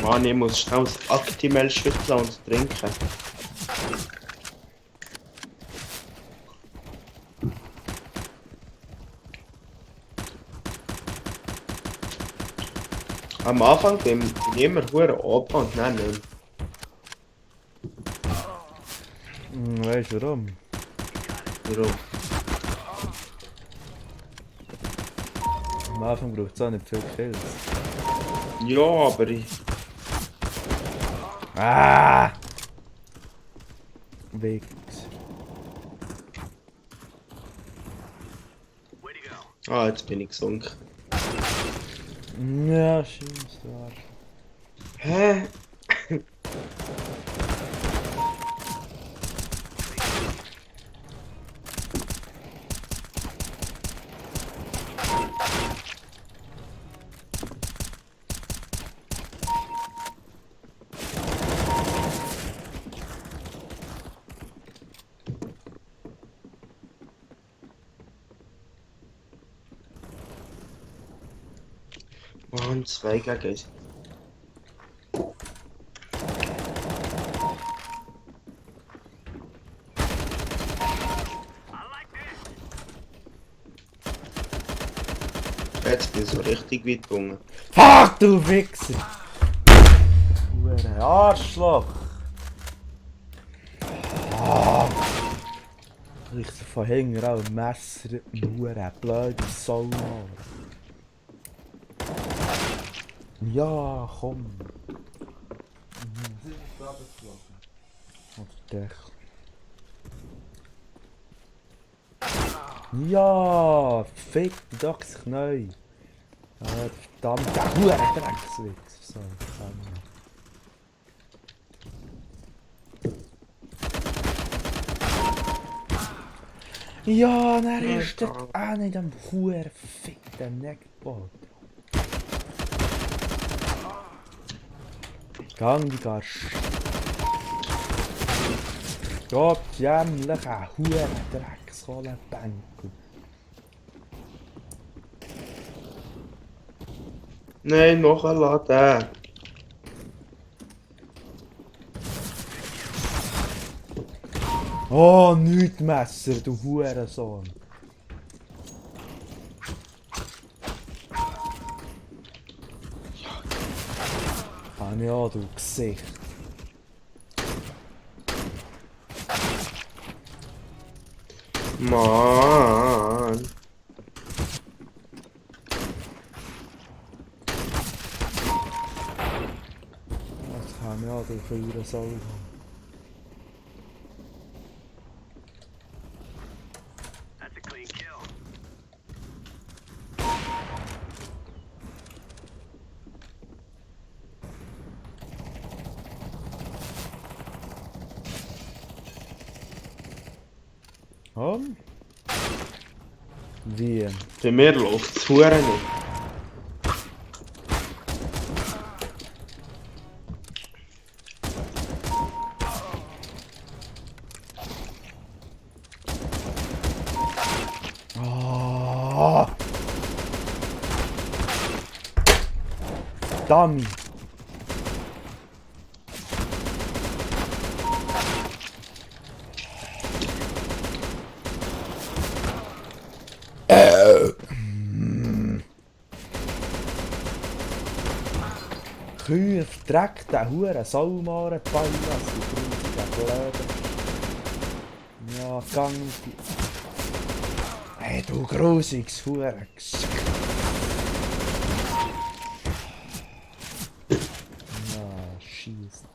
Mann, ich muss schnell das Actimel schütteln und trinken. Am Anfang bin ich immer hure oben und dann nicht mehr. Weißt du warum? Warum? Am Anfang braucht es auch nicht viel Kills. Ja, aber ich... Ah! Weg. Ah, jetzt bin ich gesunken. Ja, scheiße, du Arsch. Hä? Mann, 2 gegen 1. Jetzt bin ich so richtig weit gegangen. Fuck, du Wichser! Du Arschloch! Ah! Ich so von hinten auch ein Messer, nur eine blöde Sau. Ja, komm! Oder dich. Ja, fick doch sich neu. Verdammter Huren-Dreckswitz. So, verdammt. Ja, dann ist der auch nicht am Huren-fickten Neckbot. Gang die Garsch. Gott, jämliche Huren-Dreckskohlenbänkel. Nein, noch ein Laden. Oh, nicht Messer, du Hurensohn. Ah ja, du Gesicht. Mann. Das kann ja, du Hurensohn. Wie? Bei mir läuft es Huren nicht. Oh. Dummy. Kühe, Dreck, der Huren, Saumare, Pallas, die grusigen Blöde. Ja, gang die... Hey, du grusiges Huren. Ja, scheiße.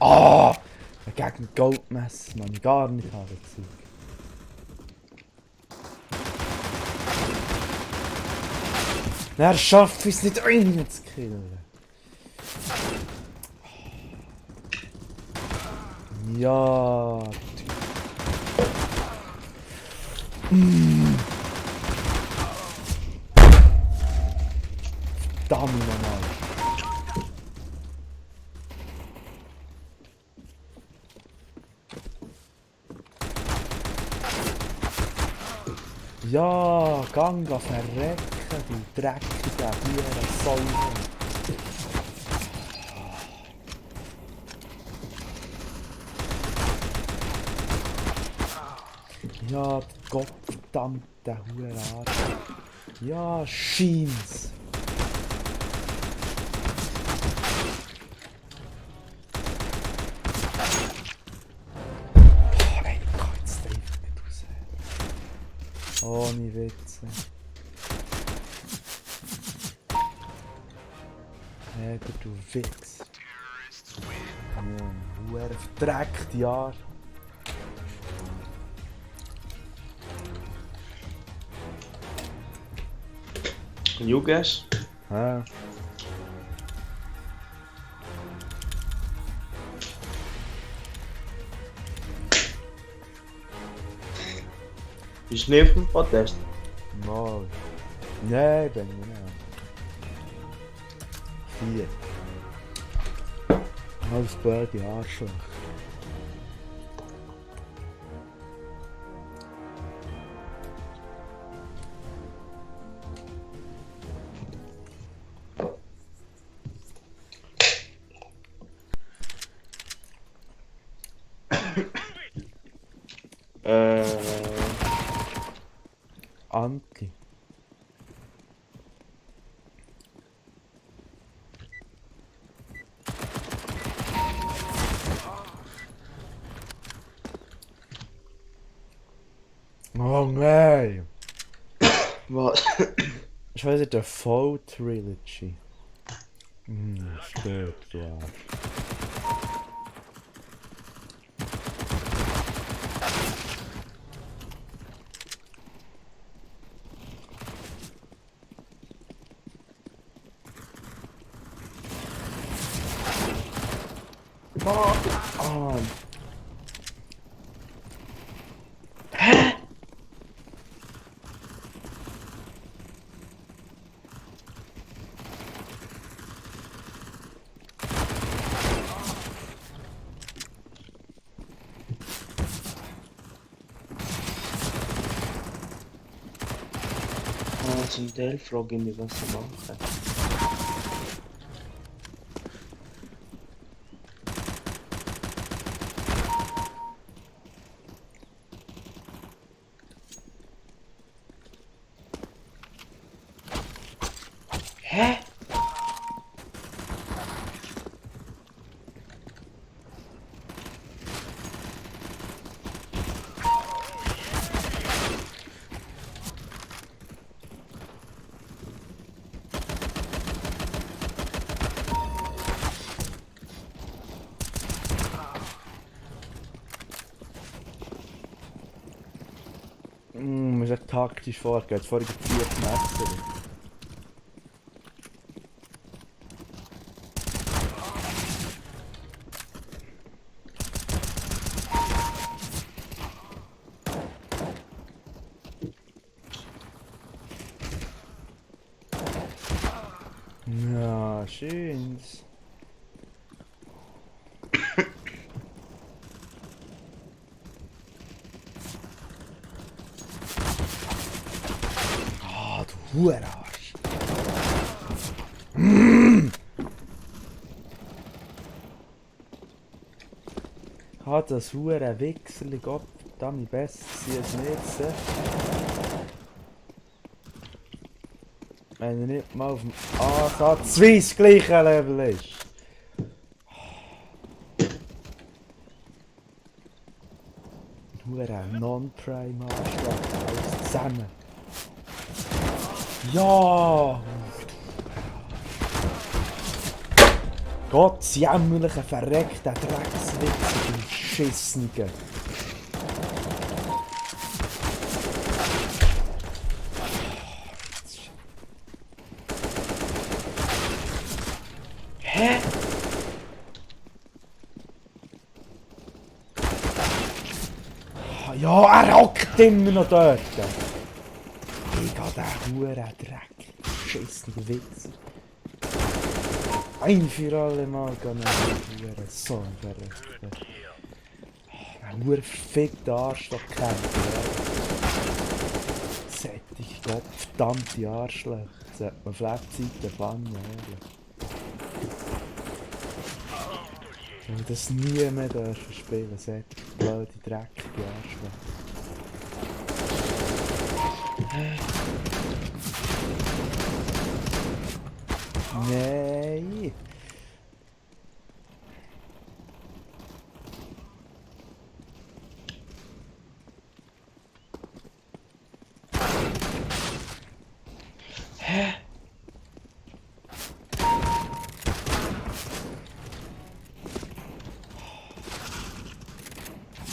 Ah! Gegen Goldmesser, man, gar nicht haben Zeug. Er schafft es nicht einen zu killen. Ja. Verdammt nochmal. Ja, gang verrecken, du dreckige Hurensäule. Ja, gottverdammte Hurenarsch. Ja, scheint's. Oh, ey, ich kann jetzt einfach nicht raus. Ohne Witze. Eben, du Wichs. Ja, Huren verdreckt, Jahr. You guess? Ja. Bist du nicht auf dem Podest? Mal. Nein, bin ich nicht. 4. Alles blöde Arschloch. Anti. Oh nein! Was? Ich weiß nicht, der Fall Trilogy. Stört, du Arsch. Oh. Zum Teil frage ich mich, was sie machen. Hä? Wir sind taktisch vorgehen. Jetzt vorhin 4 Messer. Ja, schön's. Ah, du Hurenarsch. Hat das Huren Wichserli, Gott, verdammt besser sie als nicht. Wenn er nicht mal auf dem Ansatz das gleiche Level ist. Huren Non-Prime Anschlag, alles zusammen. Ja! Gott, sie jämmerlichen verreckten Dreckswichser, du Schissnigen. Hä? Ja, er hockt immer noch dort. Ich geh den Huren Dreck. Schissige Wichser. Ein für alle Mal gehen wir Huren so verrückt. Ein Huren verfickter Arschloch kämpfen. Sättige gottverdammte Arschlöcher. Sollte man Flapzeiten fangen, ehrlich. Wenn wir das nie mehr dürfen spielen, solche blöde, dreckige Arschlöcher. Nein! Hä?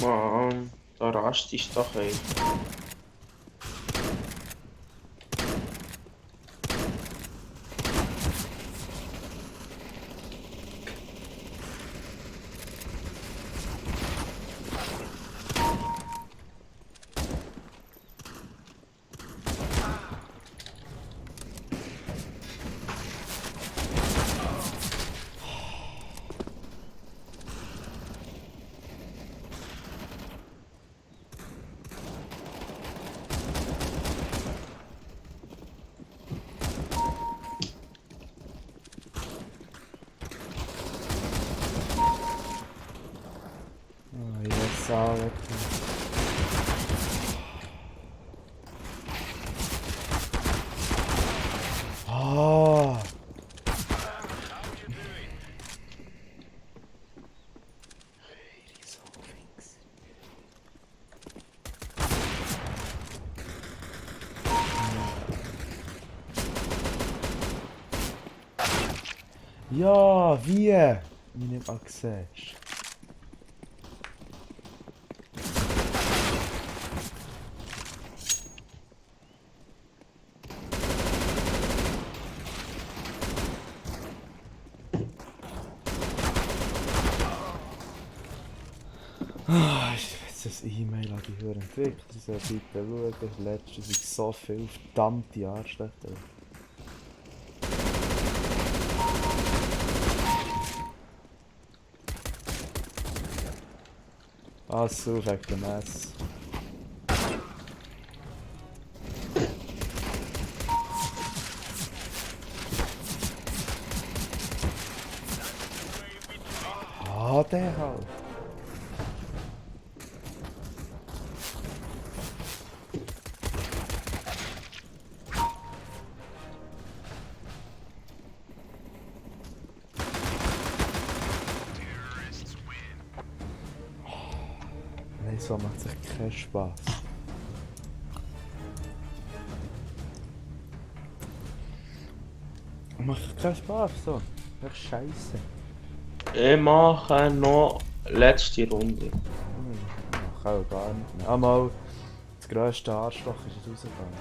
Mann, da rast ist doch ey. Oh, ich sage. Ah! Ja, wie? Wie nicht mal siehst. Ah, ich weiß das E-Mail an die höheren Entwickler, sie sollen bitte schauen. Letztes sind so viele verdammte Arschlöcher. Ah, so, wegen dem Mess. Ah, der halt. Nein, so macht sich keinen Spaß. Macht keinen Spaß, so. Echt scheiße. Ich mache noch letzte Runde. Ich kann auch gar nicht mehr. Einmal das grösste Arschloch ist rausgegangen.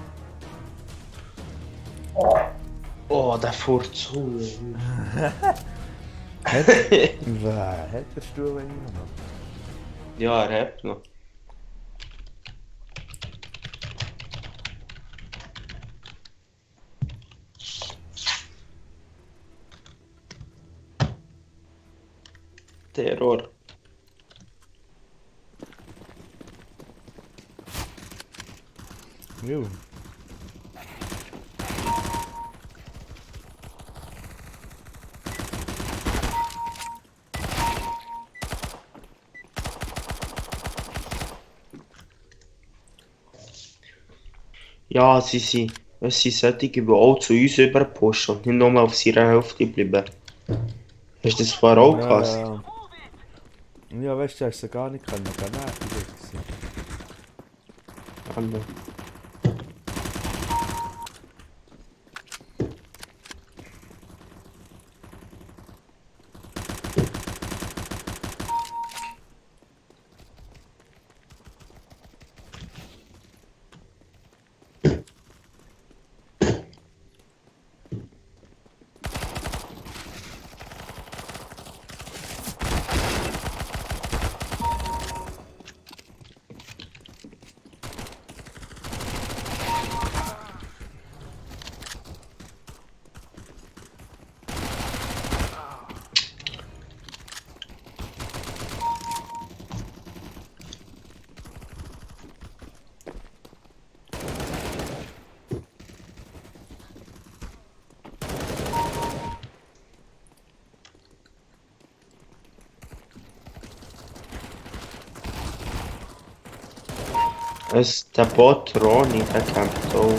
Oh, der fährt zu. Wer hat der Stuhl immer noch? Ja, er hat noch. Terror. Jo. Ja, es sind solche, die auch zu uns überpushen und nicht nur auf ihrer Hälfte bleiben. Hast du das vorher auch gehasst? Ja, ja, weißt du, hast du gar nicht können. Gar nicht, die Wichser. Alle. Der Bot Ronny, der kämpft auch.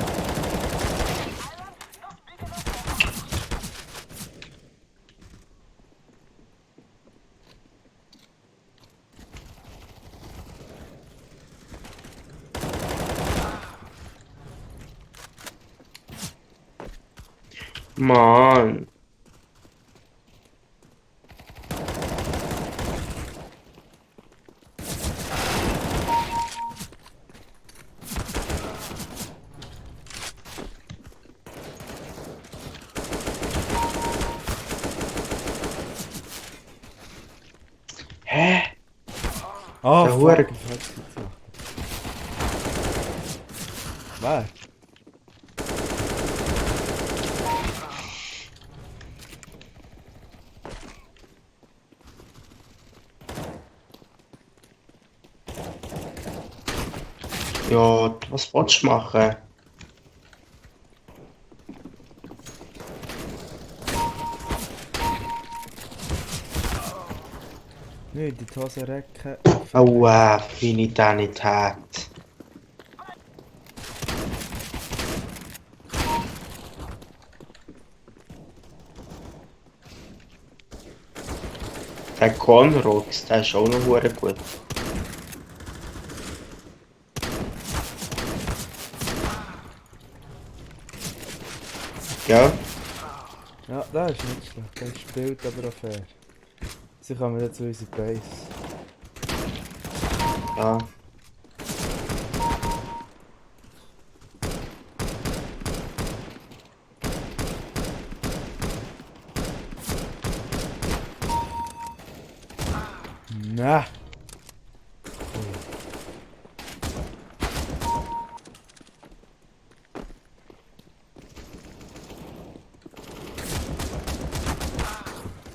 Mann. Hä? Ah, Der fuck, Hure- ich hab's gesagt. Wer? Ja, was willst du machen? Nein, die Hose recken. Aua, Finität. Der Conrox, der ist auch noch hure gut. Ja, Ja, der ist nicht schlecht. Der spielt aber auch fair. Sie kommen jetzt zu unserer Base. Ja. Na!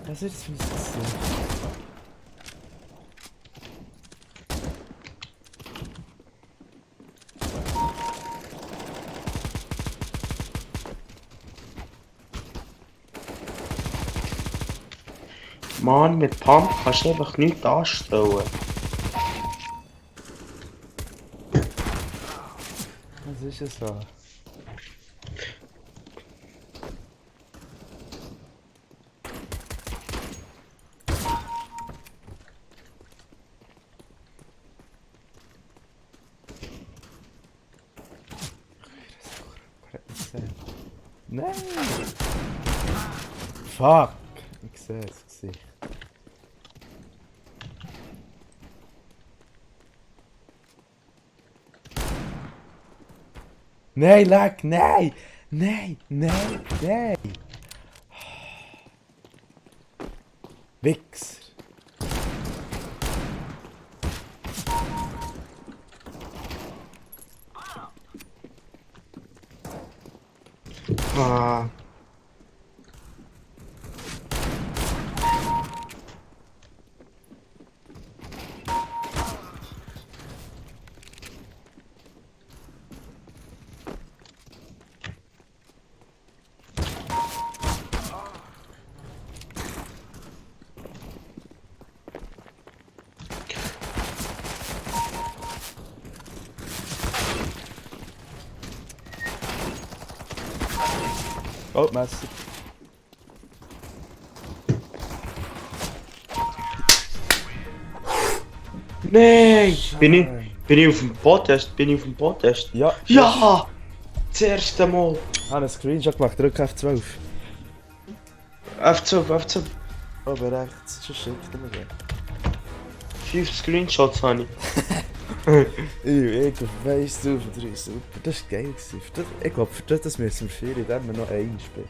Was ist das für ein System? Mann, mit Pump kannst du einfach nichts anstellen. Was ist es so? Nein! Fuck! Ich sehe das Gesicht. Nein, lag! Nein! Nein! Nein! Nein! Wichser! Ah. Oh, Messer. Nein! Bin ich auf dem Podcast? Bin ich auf dem Podcast? Ja! Ja! Das erste Mal! Ich habe einen Screenshot gemacht, drück F12. F12, F12. Oben rechts, schon schickt er mir den. 5 Screenshots habe ich. Ich auf Face drauf und 3, super. Das war geil. Ich glaube, für das müssen wir 4 in dem noch einen spielen.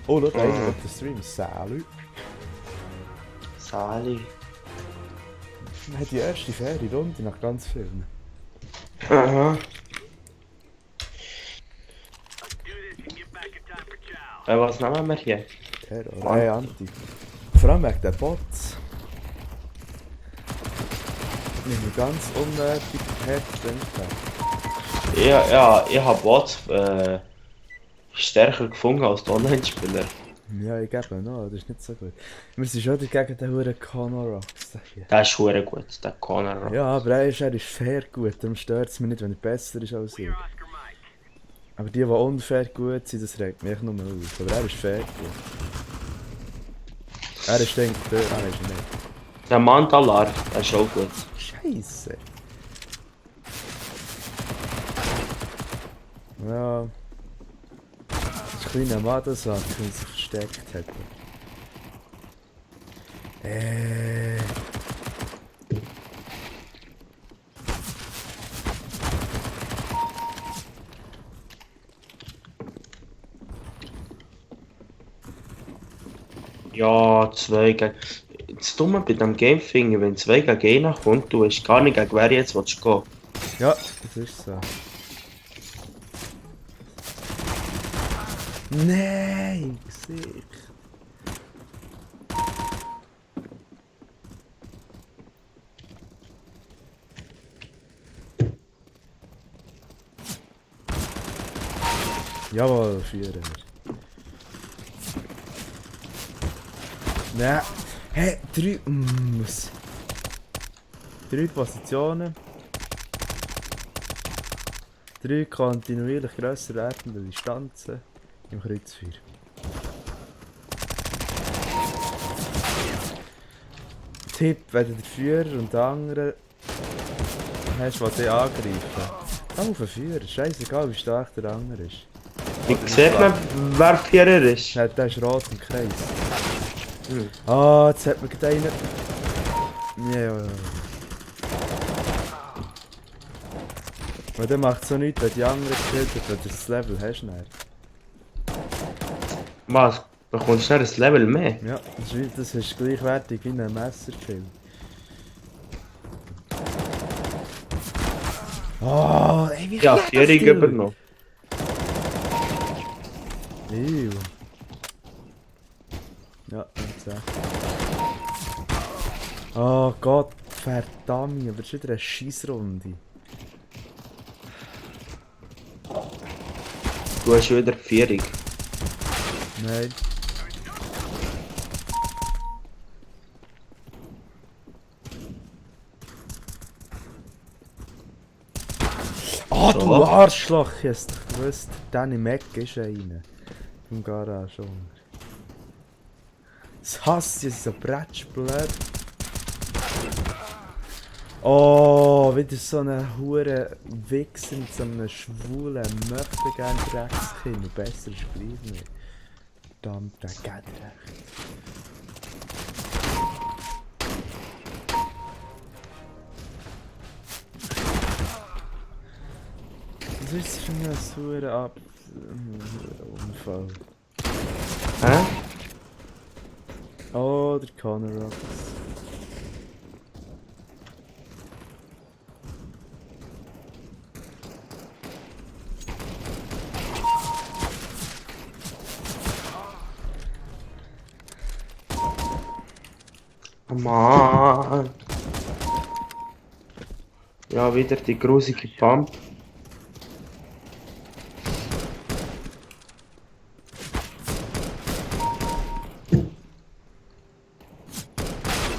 Oh, schau, einer auf dem Stream. Salü. Sali. Wir haben die erste faire Runde nach ganz vielen. Aha. Was nehmen wir hier? Terror, Anti. Vor allem wegen der Bots. Ich bin ganz unnötig hart gedacht. Ich habe Bots stärker gefunden als die Online-Spieler. Ja, ich gebe noch, das ist nicht so gut. Wir sind schon gegen den Huren Conor Rocks. Der ist schon gut, der Connor. Ja, aber er ist fair gut, darum stört es mich nicht, wenn er besser ist als ich. Aber die unfair gut sind, das regt mich nur auf. Aber er ist fair gut. Er ist denkt, er ist nicht. Der Mandalar, der ist auch gut. Scheiße. Ja. Das kleine Madensack, der sich versteckt hat. Ja, 2 gegen... Das Dumme bei dem Game finde, wenn 2 gegen 1 kommt, du weißt gar nicht, gegen wer jetzt willst du gehen. Ja, das ist so. Nein, Gesicht. Jawohl, 4. Nein. Hä, 3. Was? 3 Positionen. 3 kontinuierlich grösser werdende Distanzen im Kreuzfeuer. Tipp, wenn du den Führer und den anderen hast, die dich angreifen. Komm auf den Führer, scheißegal wie stark der andere ist. Wie sieht man, wer Vierer ist? Ja, der ist rot im Kreis. Hm. Ah, jetzt hat man gerade einen... Ja. Aber der macht so nichts, wenn die anderen gekillt hat, wenn du das Level hast. Dann. Was? Bekommst du noch ein Level mehr? Ja, das ist gleichwertig wie ein Messerkill. Oh, ey, wie Ja, geht das Vierig Kill? übernommen. Ew. Ja, jetzt echt. Oh Gott, verdammt, aber schon wieder eine Scheissrunde. Du hast wieder Vierig. Nein. Oh, du So. Arschloch! Ich hab's doch gewusst. Danny Mac ist einer. Im Garage. Das hasst ich, so Brettspiel. Oh, wieder so eine hure Wichser mit so einem schwulen, möchte gerne Dreckskind. Besser ist gleich nicht. Verdammt, der geht recht. Was ist das für ein saurer Unfall? Hä? Oh, der Connor Rocks. Oh Mann. Ja, wieder die grusige Pump.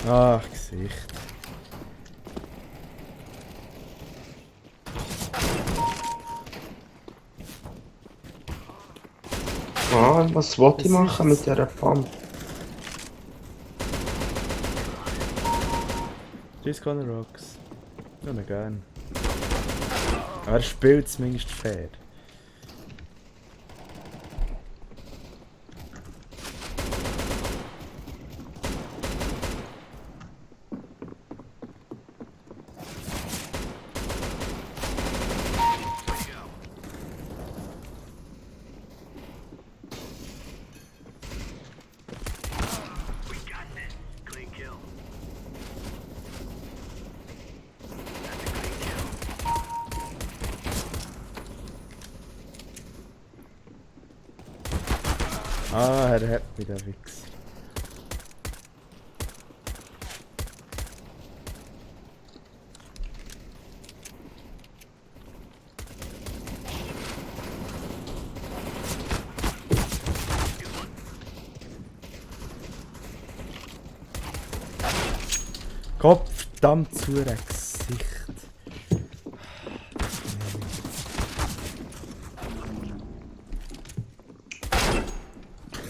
Ach, Gesicht. Mann, was wollte ich machen mit dieser Pump? Tschüss, Connor Rocks. Ja, nicht gern. Aber er spielt zumindest fair. Ah, er hat mich, der Wichser. Kopf, verdammt zu ein Gesicht.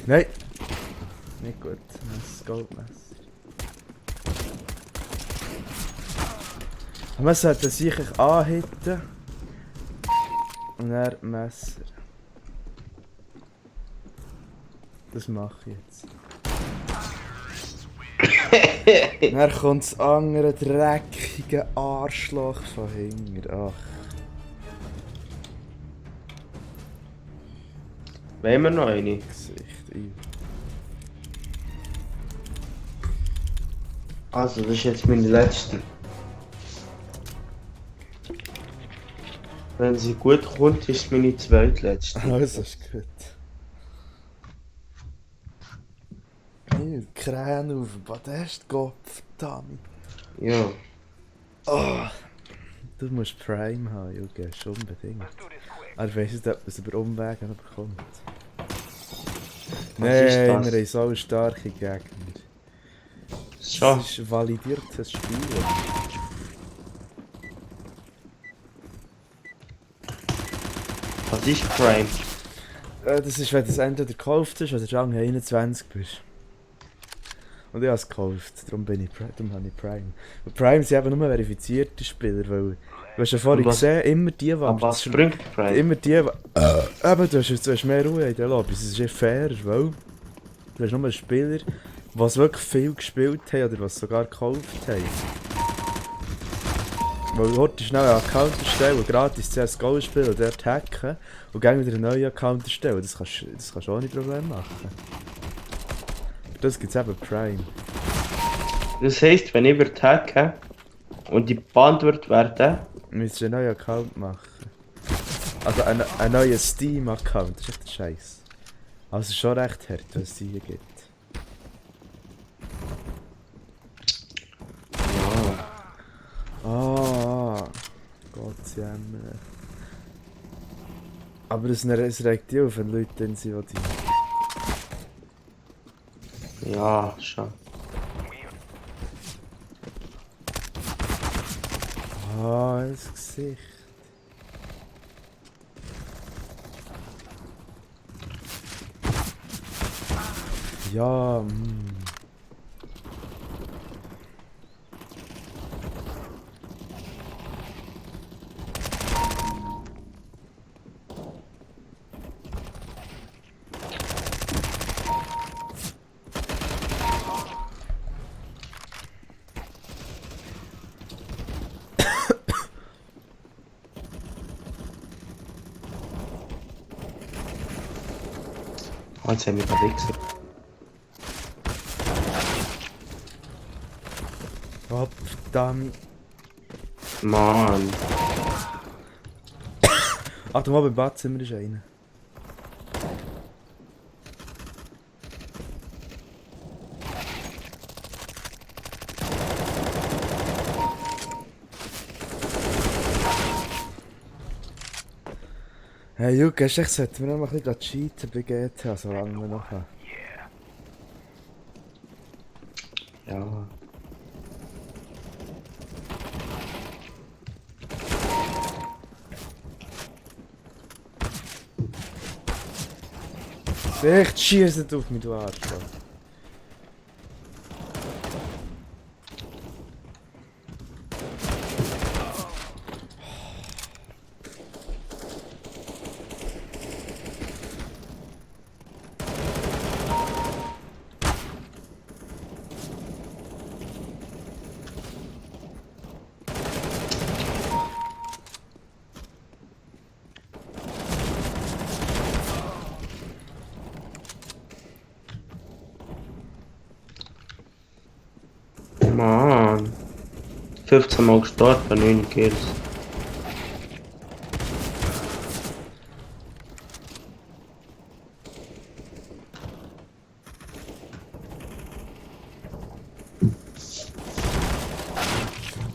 Nein! Nicht gut. Das Goldmesser. Man sollte sich anhitten. Und dann Messer. Das mache ich jetzt. Dann kommt das andere dreckige Arschloch von hinten. Ach. Wollen wir noch eine? Gesicht. Also, das ist jetzt meine letzte. Wenn sie gut kommt, ist es meine zweitletzte. Also ist gut. Krähen auf dem Podestkopf, verdammt. Ja. Oh. Du musst Prime haben, Junge, schon unbedingt. Aber ich weiss nicht, ob man es über Umwege noch bekommt. Was ist Nein, das? wir haben so starke Gegner. Schon. Das ist ein validiertes Spiel. Was ist Prime? Das ist, wenn du es entweder gekauft hast oder Rang 21 bist. Und ich habe es gekauft, darum habe ich Prime. Und Prime sind eben nur verifizierte Spieler, weil Du hast ja vorhin Und was- gesehen, immer die Aber Wand. was bringt Pride? Immer die eben, du hast mehr Ruhe in der Lobby. Es ist fair, weil du hast nur einen Spieler, die wirklich viel gespielt haben oder was sogar gekauft haben. Weil du heute schnell einen Account erstellen, gratis CSGO spielen und dort hacken und gleich wieder einen neuen Account erstellen. Das kannst du ohne Probleme machen. Für das gibt es eben Prime. Das heisst, wenn ich würde hacken und die Band wird werden, Du müsstest einen neuen Account machen. Also einen neuen Steam-Account, das ist echt der Scheiß. Also schon recht hart, was es hier gibt. Ah, Gott jammer. Aber es regt dich auf, wenn Leute dann sind, die... ja, schon. Ah, das Gesicht. Ja, Oh, jetzt haben wir da Wichser. Verdammt. Mann. Achtung mal, beim Badzimmer ist einer. Hey Juke, hast du echt gesagt, wir noch mal ein bisschen cheaten bei GTA, solange wir noch haben. Ja. Echt, schieß nicht auf mich, du Arschloch. Mann. 15 Mal gestartet, 9 Kills.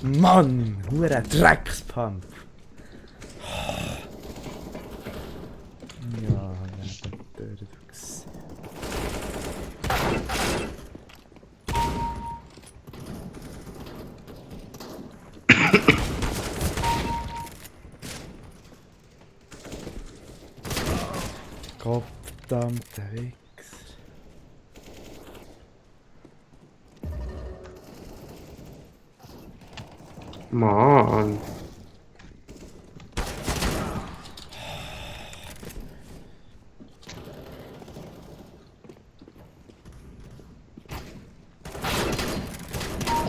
Mann, hure Dreckspump. Ja, der Dux. Gottverdammter Wichser. Mann.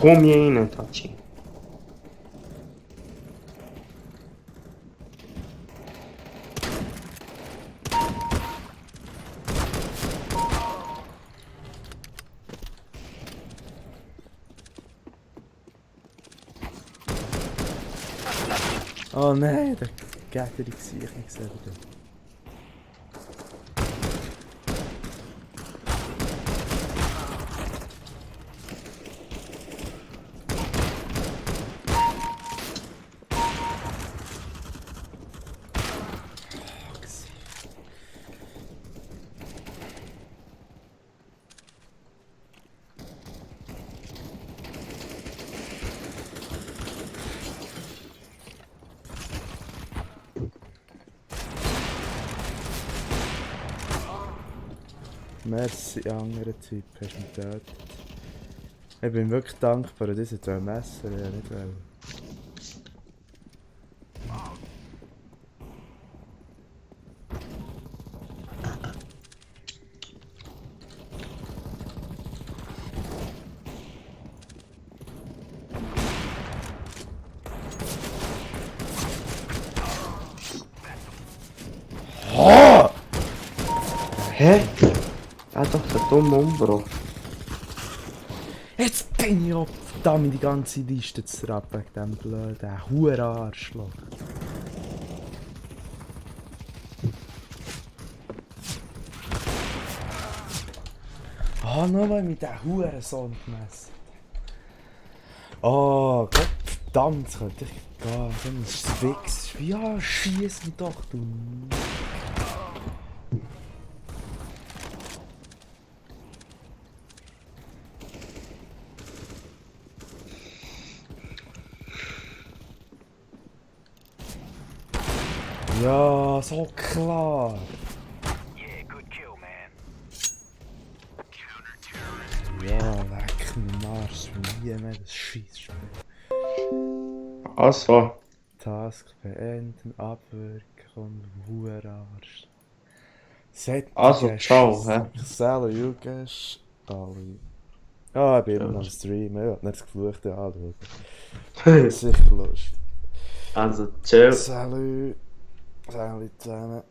Komm hier rein, Tachi. Oh nein, der Gegner ich sehe ich nicht gesehen. Merci, anderer Typ, hast du mich getötet. Ich bin wirklich dankbar, dass ich ein Messer nicht will. Hä? Er hat doch den dummen Umbruch. Jetzt bin ich auch verdammt die ganze Liste zu rappen wegen dem blöden Hurenarschloch. Ah, nochmal mit dem Hurensohn gemessen. Oh, Gott verdammt, das könnte ich gehen. Dann ist es fix. Ja, schieß mich doch, du. Ja, so klar. Ja, leck mich am Arsch, wie mehr das Scheissspiel. Also, Task beenden, abwirken, Hurenarsch. Sättige Also, ciao, hä? Salut, Juges. Alle. Ah, ich bin immer noch am Stream, ich will nicht das Gefluchte anschauen. Sicher lustig. also, ciao. Salut. Salut zusammen.